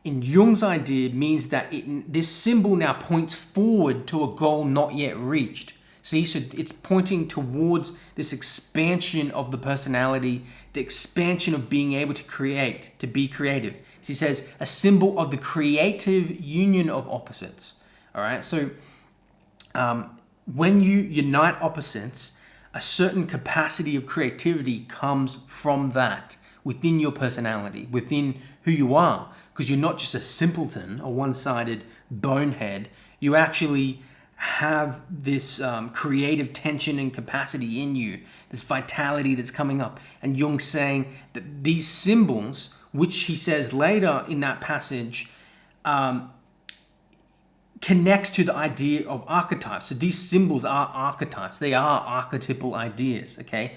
in Jung's idea means that this symbol now points forward to a goal not yet reached. See, so it's pointing towards this expansion of the personality, the expansion of being able to create, to be creative. So he says a symbol of the creative union of opposites. All right, so when you unite opposites, a certain capacity of creativity comes from that within your personality, within who you are, because you're not just a simpleton, a one-sided bonehead. You actually have this creative tension and capacity in you, this vitality that's coming up. And Jung's saying that these symbols, which he says later in that passage, connects to the idea of archetypes. So these symbols are archetypes. They are archetypal ideas, okay?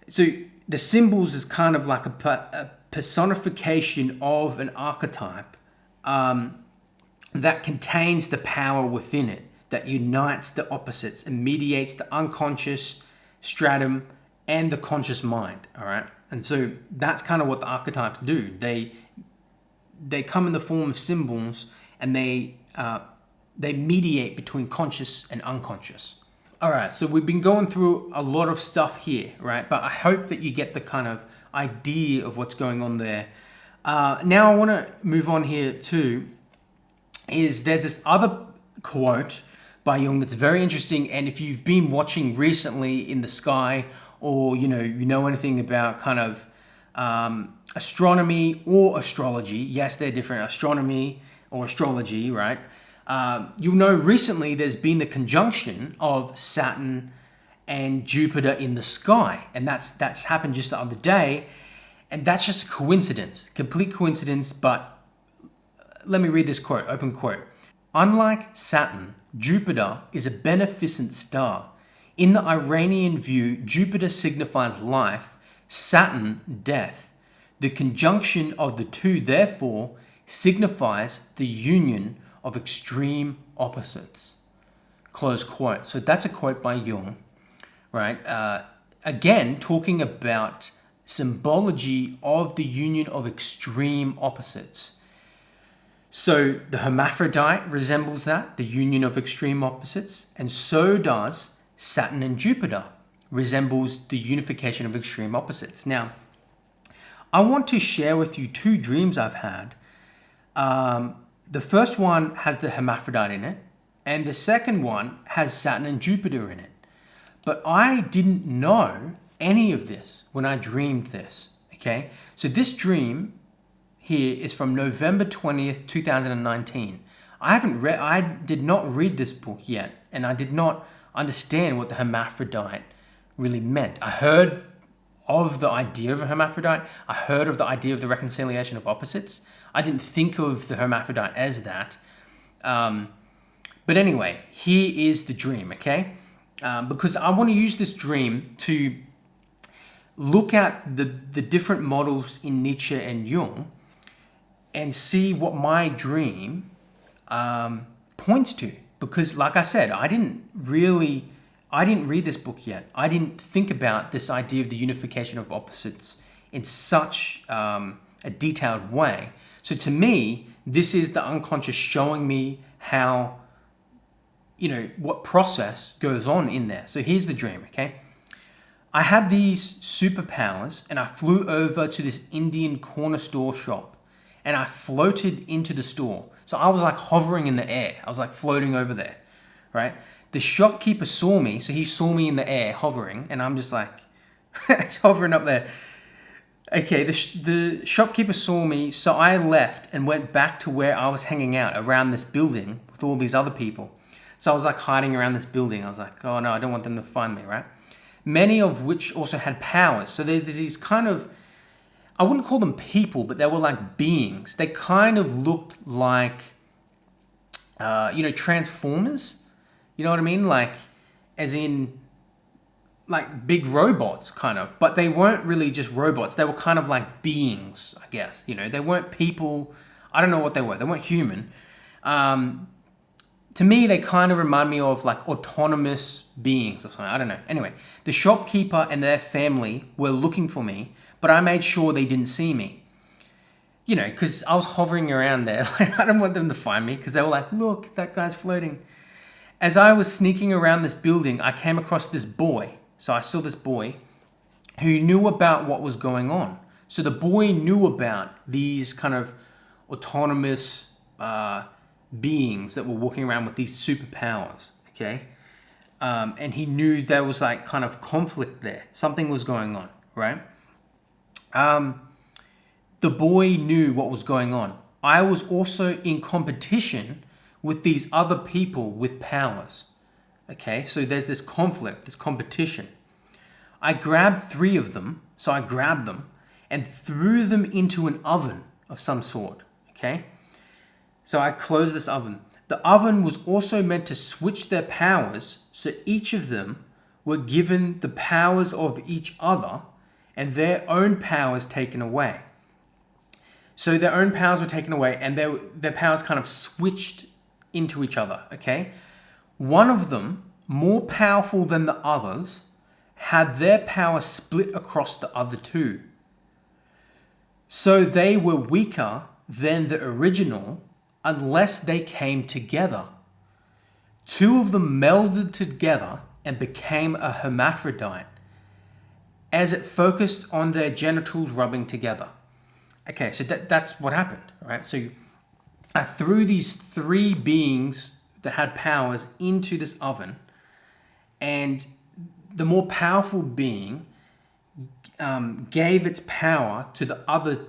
So the symbols is kind of like a personification of an archetype that contains the power within it, that unites the opposites and mediates the unconscious stratum and the conscious mind, all right? And so that's kind of what the archetypes do. They come in the form of symbols, and they mediate between conscious and unconscious. All right, so we've been going through a lot of stuff here, right? But I hope that you get the kind of idea of what's going on there. Now I want to move on here too. There's this other quote by Jung that's very interesting, and if you've been watching recently in the sky, or you know anything about kind of astronomy or astrology, yes, they're different, astronomy or astrology, right? You'll know recently there's been the conjunction of Saturn and Jupiter in the sky, and that's happened just the other day, and that's just a coincidence, complete coincidence. But let me read this quote, open quote. Unlike Saturn, Jupiter is a beneficent star. In the Iranian view, Jupiter signifies life, Saturn death. The conjunction of the two, therefore, signifies the union of extreme opposites. Close quote. So that's a quote by Jung, right? Again, talking about symbology of the union of extreme opposites. So the hermaphrodite resembles that, the union of extreme opposites, and so does Saturn and Jupiter resembles the unification of extreme opposites. Now, I want to share with you two dreams I've had. The first one has the hermaphrodite in it, and the second one has Saturn and Jupiter in it. But I didn't know any of this when I dreamed this, okay? So this dream here is from November 20th, 2019. I did not read this book yet, and I did not understand what the hermaphrodite really meant. I heard of the idea of a hermaphrodite. I heard of the idea of the reconciliation of opposites. I didn't think of the hermaphrodite as that. But anyway, here is the dream, okay? Because I want to use this dream to look at the different models in Nietzsche and Jung and see what my dream points to. Because like I said, I didn't really I didn't read this book yet. I didn't think about this idea of the unification of opposites in such a detailed way. So to me, this is the unconscious showing me how, what process goes on in there. So here's the dream, okay? I had these superpowers and I flew over to this Indian corner store shop and I floated into the store. So I was like hovering in the air. I was like floating over there, right? The shopkeeper saw me. So he saw me in the air hovering and I'm just like hovering up there. Okay, the shopkeeper saw me. So I left and went back to where I was hanging out around this building with all these other people. So I was like hiding around this building. I was like, oh no, I don't want them to find me, right? Many of which also had powers. So there's these kind of, I wouldn't call them people, but they were like beings. They kind of looked like, Transformers. You know what I mean? Like, as in, like big robots, kind of. But they weren't really just robots. They were kind of like beings, I guess. They weren't people. I don't know what they were. They weren't human. To me, they kind of remind me of like autonomous beings or something. I don't know. Anyway, the shopkeeper and their family were looking for me, but I made sure they didn't see me. Because I was hovering around there. Like, I don't want them to find me because they were like, look, that guy's floating. As I was sneaking around this building, I came across this boy. So I saw this boy who knew about what was going on. So the boy knew about these kind of autonomous beings that were walking around with these superpowers, okay? And he knew there was like kind of conflict there. Something was going on, right? The boy knew what was going on. I was also in competition with these other people with powers, okay? So there's this conflict, this competition. I grabbed 3 of them, so I grabbed them and threw them into an oven of some sort, okay? So I closed this oven. The oven was also meant to switch their powers, so each of them were given the powers of each other and their own powers taken away. So their own powers were taken away and their powers kind of switched into each other, okay? One of them, more powerful than the others, had their power split across the other 2. So they were weaker than the original unless they came together. 2 of them melded together and became a hermaphrodite as it focused on their genitals rubbing together. Okay, so that's what happened, right? So I threw these 3 beings that had powers into this oven, and the more powerful being gave its power to the other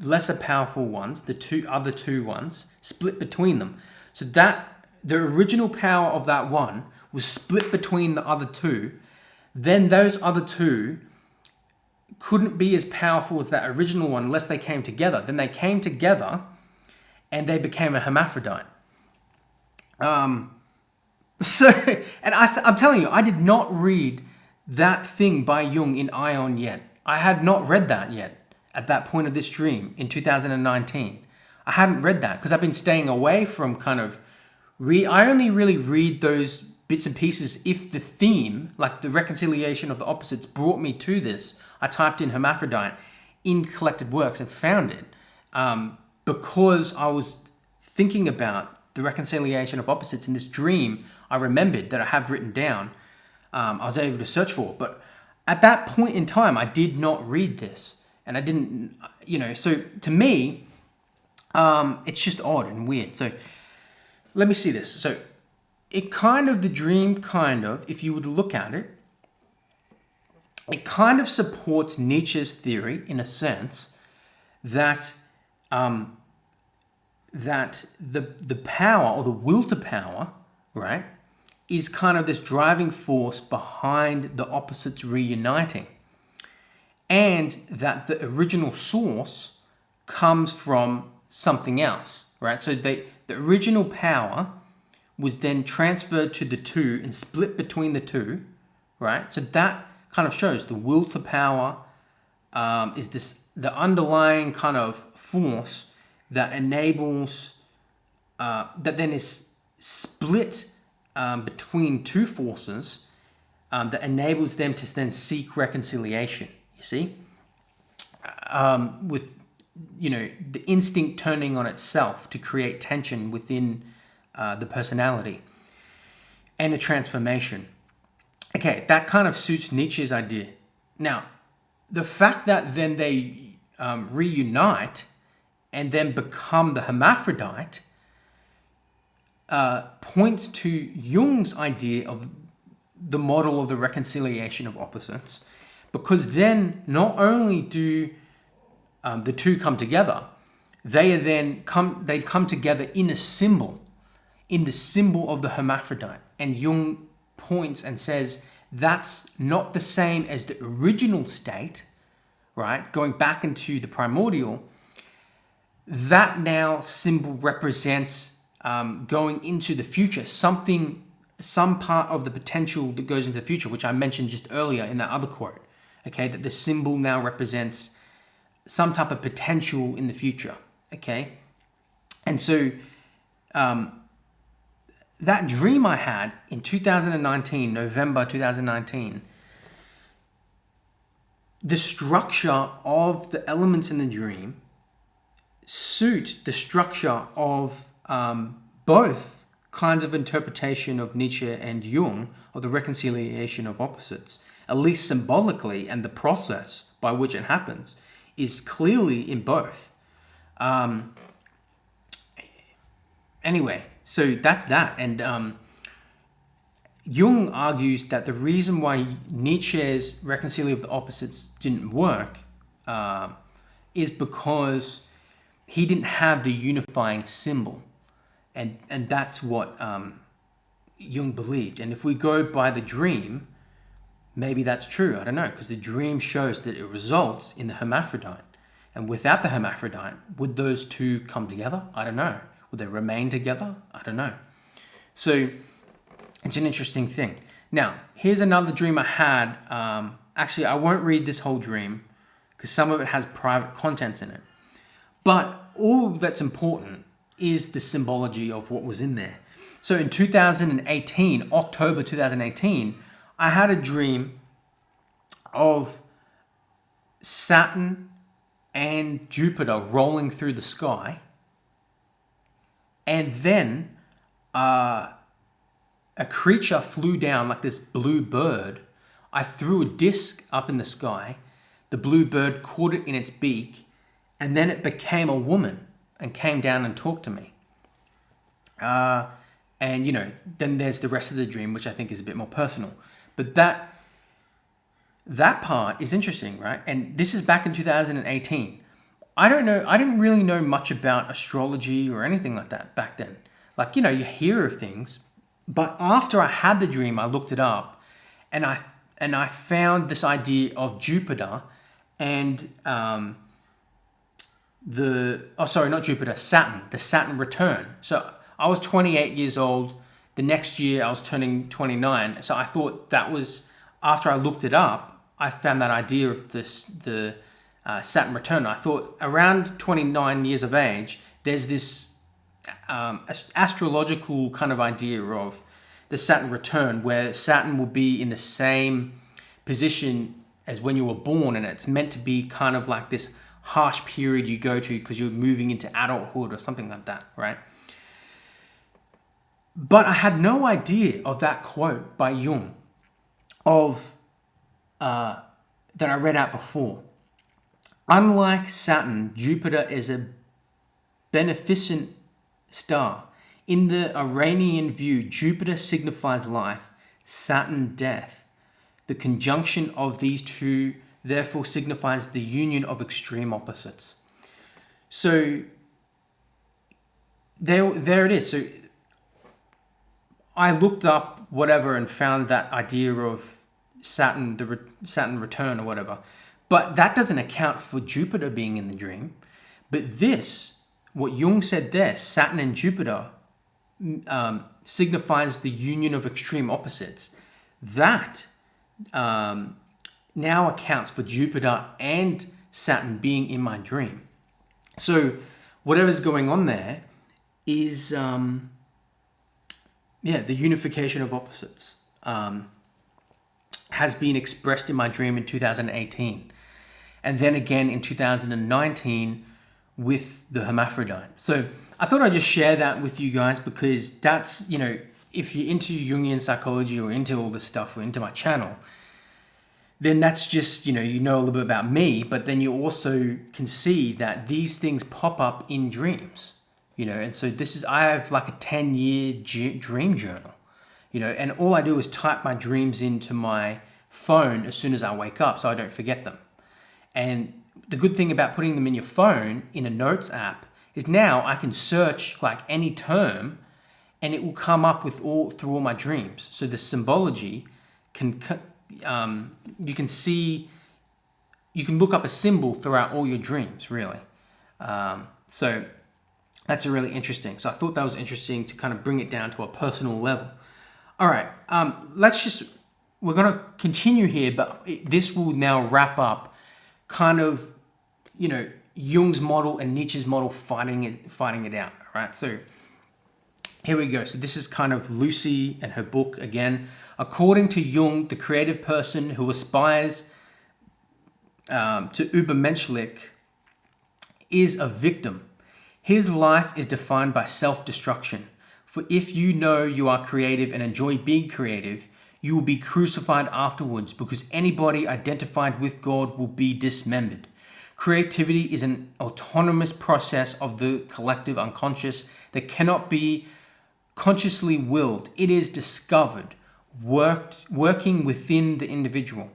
lesser powerful ones, the other two ones, split between them. So that the original power of that one was split between the other 2. Then those other 2 couldn't be as powerful as that original one unless they came together. Then they came together and they became a hermaphrodite. I'm telling you, I did not read that thing by Jung in Ion yet. I had not read that yet at that point of this dream in 2019. I hadn't read that because I've been staying away from kind of I only really read those bits and pieces if the theme, like the reconciliation of the opposites, brought me to this. I typed in hermaphrodite in collected works and found it because I was thinking about the reconciliation of opposites in this dream. I remembered that I have written down. I was able to search for it, but at that point in time, I did not read this, and I didn't, So to me, it's just odd and weird. So let me see this. So the dream if you would look at it, it kind of supports Nietzsche's theory in a sense that that the power or the will to power, right, is kind of this driving force behind the opposites reuniting, and that the original source comes from something else, right? So the original power was then transferred to the 2 and split between the 2, right? So that kind of shows the will to power is the underlying kind of force that enables that then is split between 2 forces that enables them to then seek reconciliation. You see, with the instinct turning on itself to create tension within the personality and a transformation. Okay, that kind of suits Nietzsche's idea. Now, the fact that then they reunite and then become the hermaphrodite points to Jung's idea of the model of the reconciliation of opposites, because then not only do the two come together, they come together in a symbol, in the symbol of the hermaphrodite. And Jung points and says that's not the same as the original state, right? Going back into the primordial, that now symbol represents going into the future, some part of the potential that goes into the future, which I mentioned just earlier in that other quote. Okay, that the symbol now represents some type of potential in the future. Okay, and so that dream I had in 2019, November 2019, the structure of the elements in the dream suit the structure of both kinds of interpretation of Nietzsche and Jung of the reconciliation of opposites, at least symbolically, and the process by which it happens is clearly in both. Anyway, so that's that. And Jung argues that the reason why Nietzsche's reconciliation of the opposites didn't work is because he didn't have the unifying symbol. And that's what Jung believed. And if we go by the dream, maybe that's true. I don't know, because the dream shows that it results in the hermaphrodite. And without the hermaphrodite, would those two come together? I don't know. Would they remain together? I don't know. So it's an interesting thing. Now, here's another dream I had. Actually, I won't read this whole dream because some of it has private contents in it. But all that's important is the symbology of what was in there. So in 2018, October 2018, I had a dream of Saturn and Jupiter rolling through the sky. And then a creature flew down like this blue bird. I threw a disc up in the sky. The blue bird caught it in its beak, and then it became a woman and came down and talked to me. And then there's the rest of the dream, which I think is a bit more personal. But that part is interesting, right? And this is back in 2018. I don't know. I didn't really know much about astrology or anything like that back then. Like, you hear of things. But after I had the dream, I looked it up, and I found this idea of Jupiter and Saturn, the Saturn return. So I was 28 years old. The next year I was turning 29. So I thought that was, after I looked it up, I found that idea of the Saturn return. I thought around 29 years of age, there's this astrological kind of idea of the Saturn return, where Saturn will be in the same position as when you were born, and it's meant to be kind of like this harsh period you go to because you're moving into adulthood or something like that, right? But I had no idea of that quote by Jung that I read out before. Unlike Saturn, Jupiter is a beneficent star. In the Iranian view, Jupiter signifies life, Saturn death. The conjunction of these two therefore signifies the union of extreme opposites. So there it is. So I looked up whatever and found that idea of Saturn, Saturn return or whatever. But that doesn't account for Jupiter being in the dream. But this, what Jung said there, Saturn and Jupiter, signifies the union of extreme opposites. That now accounts for Jupiter and Saturn being in my dream. So whatever's going on there is, the unification of opposites. has been expressed in my dream in 2018. And then again in 2019 with the hermaphrodite. So I thought I'd just share that with you guys because that's, if you're into Jungian psychology or into all this stuff or into my channel, then that's just, you know a little bit about me, but then you also can see that these things pop up in dreams, and so I have like a 10-year dream journal, and all I do is type my dreams into my phone as soon as I wake up so I don't forget them. And the good thing about putting them in your phone in a notes app is now I can search like any term and it will come up with through all my dreams. So the symbology you can look up a symbol throughout all your dreams, really. So that's really interesting. So I thought that was interesting to kind of bring it down to a personal level. All right, we're going to continue here, but this will now wrap up kind of, Jung's model and Nietzsche's model fighting it out. All right, so here we go. So this is kind of Lucy and her book again. According to Jung, the creative person who aspires to Ubermenschlich is a victim. His life is defined by self-destruction. For if you know you are creative and enjoy being creative, you will be crucified afterwards because anybody identified with God will be dismembered. Creativity is an autonomous process of the collective unconscious that cannot be consciously willed. It is discovered, working within the individual.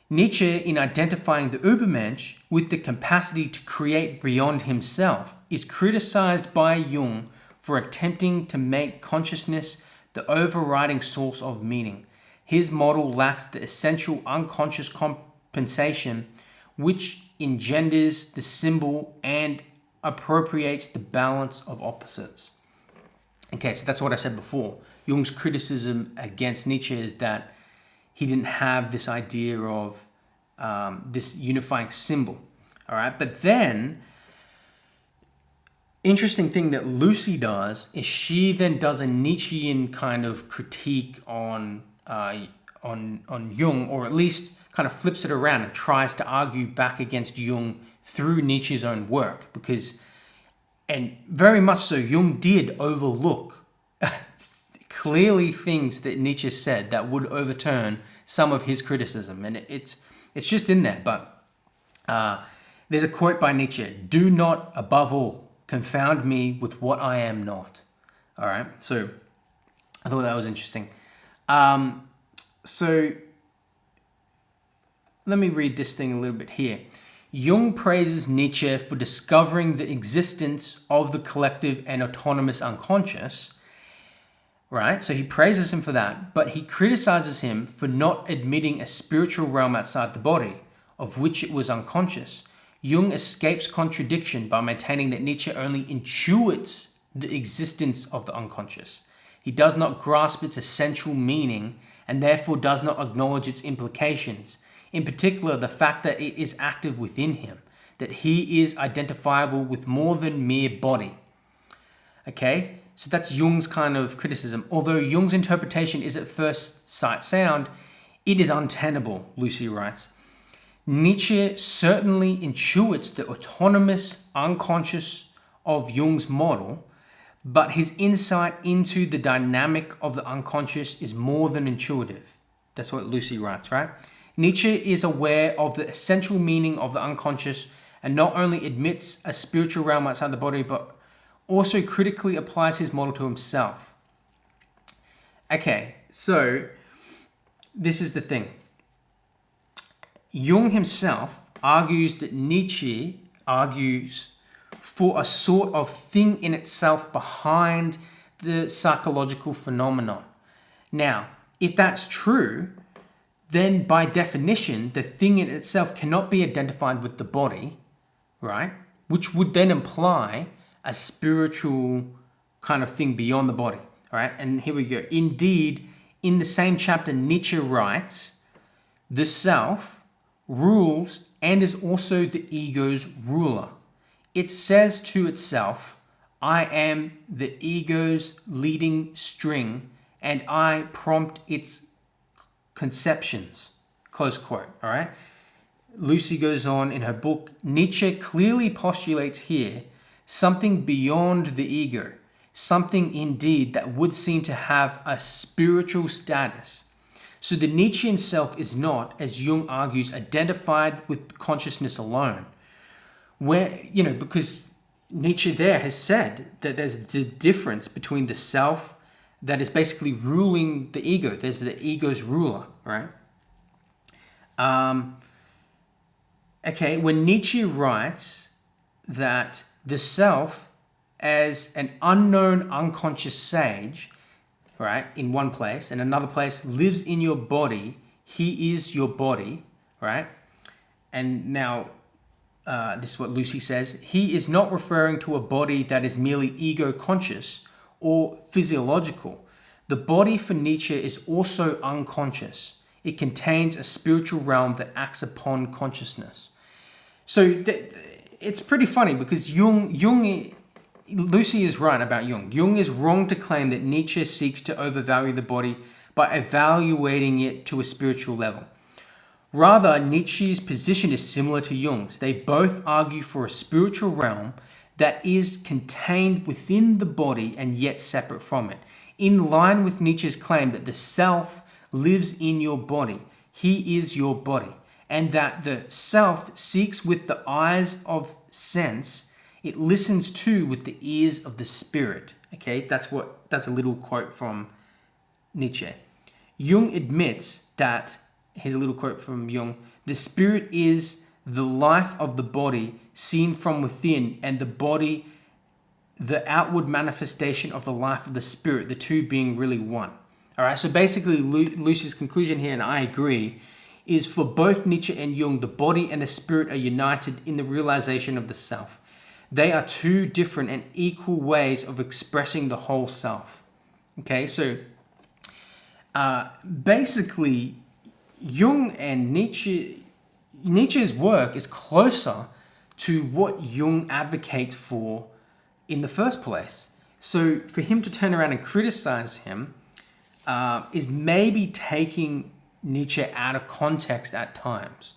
Nietzsche, in identifying the Ubermensch with the capacity to create beyond himself, is criticized by Jung for attempting to make consciousness the overriding source of meaning. His model lacks the essential unconscious compensation which engenders the symbol and appropriates the balance of opposites. Okay, so that's what I said before. Jung's criticism against Nietzsche is that he didn't have this idea of this unifying symbol. All right, but then interesting thing that Lucy does is she then does a Nietzschean kind of critique on Jung, or at least kind of flips it around and tries to argue back against Jung through Nietzsche's own work, and very much so, Jung did overlook clearly things that Nietzsche said that would overturn some of his criticism, and it's just in there. But there's a quote by Nietzsche: "Do not, above all, confound me with what I am not." All right, so I thought that was interesting. So let me read this thing a little bit here. Jung praises Nietzsche for discovering the existence of the collective and autonomous unconscious, right? So he praises him for that, but he criticizes him for not admitting a spiritual realm outside the body, of which it was unconscious. Jung escapes contradiction by maintaining that Nietzsche only intuits the existence of the unconscious. He does not grasp its essential meaning and therefore does not acknowledge its implications. In particular, the fact that it is active within him, that he is identifiable with more than mere body. Okay, so that's Jung's kind of criticism. Although Jung's interpretation is at first sight sound, it is untenable, Lucy writes. Nietzsche certainly intuits the autonomous unconscious of Jung's model, but his insight into the dynamic of the unconscious is more than intuitive. That's what Lucy writes, right? Nietzsche is aware of the essential meaning of the unconscious and not only admits a spiritual realm outside the body, but also critically applies his model to himself. Okay, so this is the thing. Jung himself argues that Nietzsche argues for a sort of thing in itself behind the psychological phenomenon. Now, if that's true, then by definition, the thing in itself cannot be identified with the body, right? Which would then imply a spiritual kind of thing beyond the body, right? And here we go. Indeed, in the same chapter, Nietzsche writes, the self rules and is also the ego's ruler. It says to itself, I am the ego's leading string and I prompt its conceptions, close quote, all right? Lucy goes on in her book, Nietzsche clearly postulates here something beyond the ego, something indeed that would seem to have a spiritual status. So the Nietzschean self is not, as Jung argues, identified with consciousness alone. Where, because Nietzsche there has said that there's the difference between the self that is basically ruling the ego. There's the ego's ruler, right? Okay, when Nietzsche writes that the self as an unknown unconscious sage, right, in one place, and another place lives in your body, he is your body, right? And now, this is what Lucy says, he is not referring to a body that is merely ego conscious or physiological. The body for Nietzsche is also unconscious. It contains a spiritual realm that acts upon consciousness. So it's pretty funny because Lucy is right about Jung. Jung is wrong to claim that Nietzsche seeks to overvalue the body by evaluating it to a spiritual level. Rather, Nietzsche's position is similar to Jung's. They both argue for a spiritual realm that is contained within the body and yet separate from it, in line with Nietzsche's claim that the self lives in your body. He is your body. And that the self seeks with the eyes of sense, it listens to with the ears of the spirit. Okay, that's a little quote from Nietzsche. Jung admits that, here's a little quote from Jung, the spirit is the life of the body seen from within, and the body, the outward manifestation of the life of the spirit, the two being really one. All right, so basically Lucy's conclusion here, and I agree, is for both Nietzsche and Jung, the body and the spirit are united in the realization of the self. They are two different and equal ways of expressing the whole self. Okay, so basically, Jung and Nietzsche's work is closer to what Jung advocates for in the first place. So for him to turn around and criticize him is maybe taking Nietzsche out of context at times.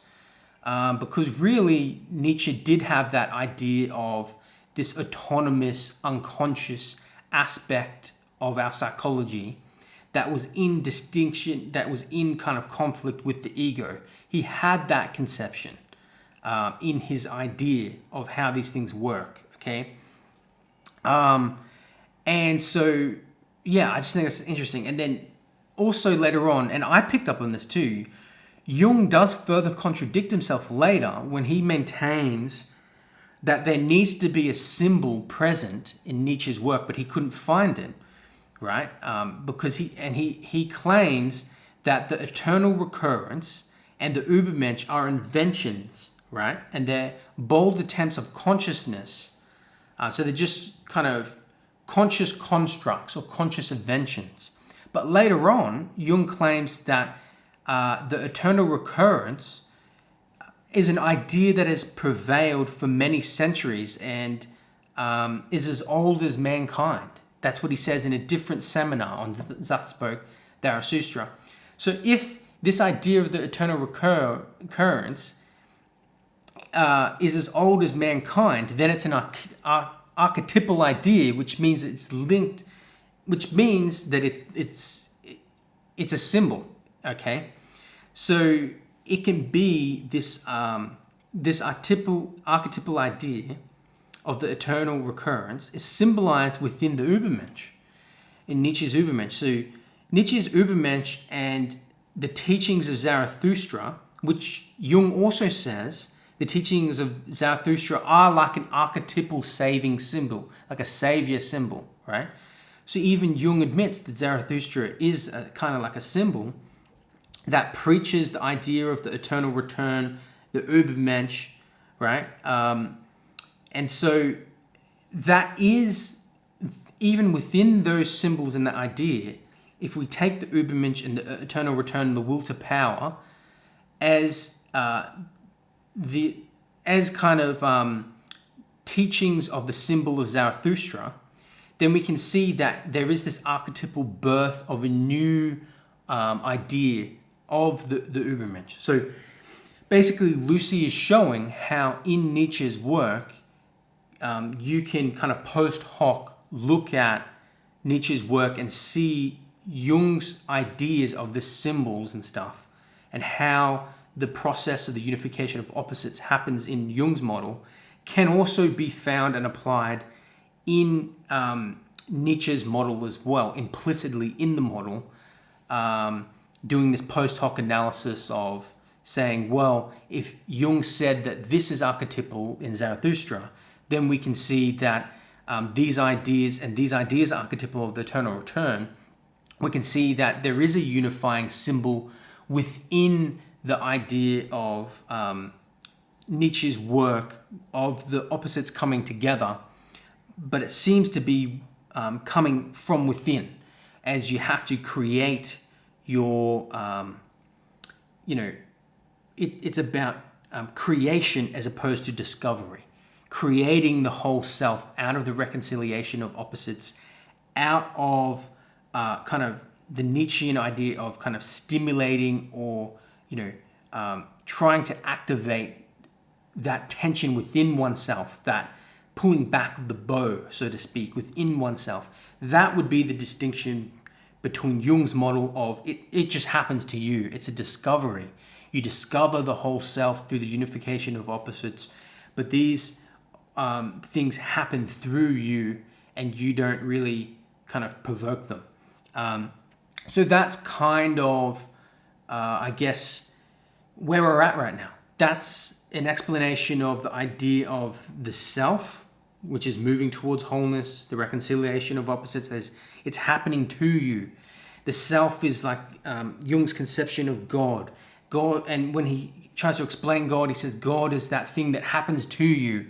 Because really, Nietzsche did have that idea of this autonomous, unconscious aspect of our psychology that was in distinction, that was in kind of conflict with the ego. He had that conception in his idea of how these things work, okay? And so, yeah, I just think that's interesting. And then also later on, and I picked up on this too, Jung does further contradict himself later when he maintains that there needs to be a symbol present in Nietzsche's work, but he couldn't find it, right? Because he claims that the eternal recurrence and the Ubermensch are inventions, right? And they're bold attempts of consciousness. So they're just kind of conscious constructs or conscious inventions. But later on, Jung claims that the eternal recurrence is an idea that has prevailed for many centuries and is as old as mankind. That's what he says in a different seminar on Zatzberg, Zarathustra. So if this idea of the eternal recurrence is as old as mankind, then it's an archetypal idea, which means it's linked, which means that it's a symbol. Okay, so it can be this archetypal idea of the eternal recurrence is symbolized within the Ubermensch, in Nietzsche's Ubermensch. So Nietzsche's Ubermensch and the teachings of Zarathustra, which Jung also says, the teachings of Zarathustra are like an archetypal saving symbol, like a savior symbol, right? So even Jung admits that Zarathustra is kind of like a symbol that preaches the idea of the eternal return, the Ubermensch, right? And so that is, even within those symbols and the idea, if we take the Ubermensch and the eternal return and the will to power as kind of teachings of the symbol of Zarathustra, then we can see that there is this archetypal birth of a new idea of the Ubermensch. So basically, Lucy is showing how in Nietzsche's work, you can kind of post hoc look at Nietzsche's work and see Jung's ideas of the symbols and stuff, and how the process of the unification of opposites happens in Jung's model can also be found and applied in Nietzsche's model as well, implicitly in the model, doing this post hoc analysis of saying, well, if Jung said that this is archetypal in Zarathustra, then we can see that these ideas are archetypal of the eternal return. We can see that there is a unifying symbol within the idea of Nietzsche's work of the opposites coming together, but it seems to be coming from within, as you have to create your, it's about creation as opposed to discovery, creating the whole self out of the reconciliation of opposites, out of kind of the Nietzschean idea of kind of stimulating or, trying to activate that tension within oneself, that pulling back of the bow, so to speak, within oneself. That would be the distinction between Jung's model of it just happens to you. It's a discovery. You discover the whole self through the unification of opposites, but these things happen through you and you don't really kind of provoke them. So that's kind of, I guess, where we're at right now. That's an explanation of the idea of the self, which is moving towards wholeness, the reconciliation of opposites, as it's happening to you. The self is like Jung's conception of God. God, and when he tries to explain God, he says God is that thing that happens to you.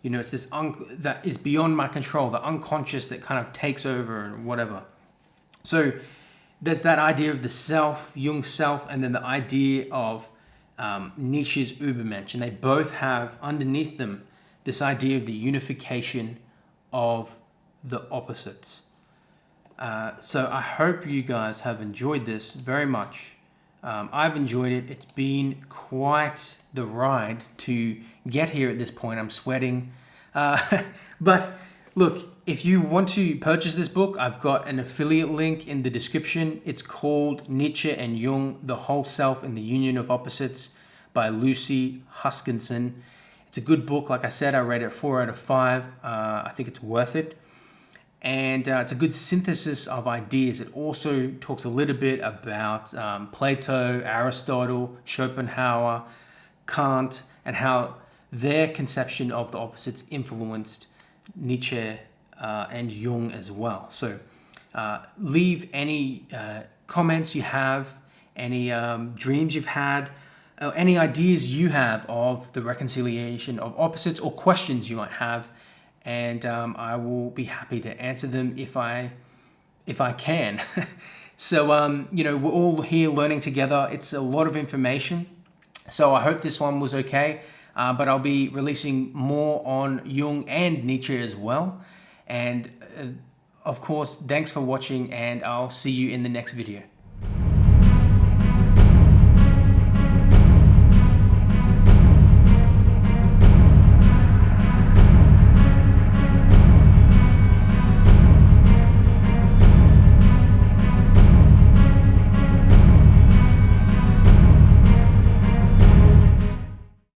It's this that is beyond my control, the unconscious that kind of takes over and whatever. So there's that idea of the self, Jung's self, and then the idea of Nietzsche's Ubermensch, and they both have underneath them this idea of the unification of the opposites. So I hope you guys have enjoyed this very much. I've enjoyed it. It's been quite the ride to get here at this point. I'm sweating. But look, if you want to purchase this book, I've got an affiliate link in the description. It's called Nietzsche and Jung, The Whole Self and the Union of Opposites by Lucy Huskinson. It's a good book. Like I said, I rate it 4 out of 5. I think it's worth it. And it's a good synthesis of ideas. It also talks a little bit about Plato, Aristotle, Schopenhauer, Kant, and how their conception of the opposites influenced Nietzsche and Jung as well. So leave any comments you have, any dreams you've had, any ideas you have of the reconciliation of opposites, or questions you might have, and I will be happy to answer them if I can. So we're all here learning together. It's a lot of information, so I hope this one was okay. But I'll be releasing more on Jung and Nietzsche as well. And of course, thanks for watching, and I'll see you in the next video.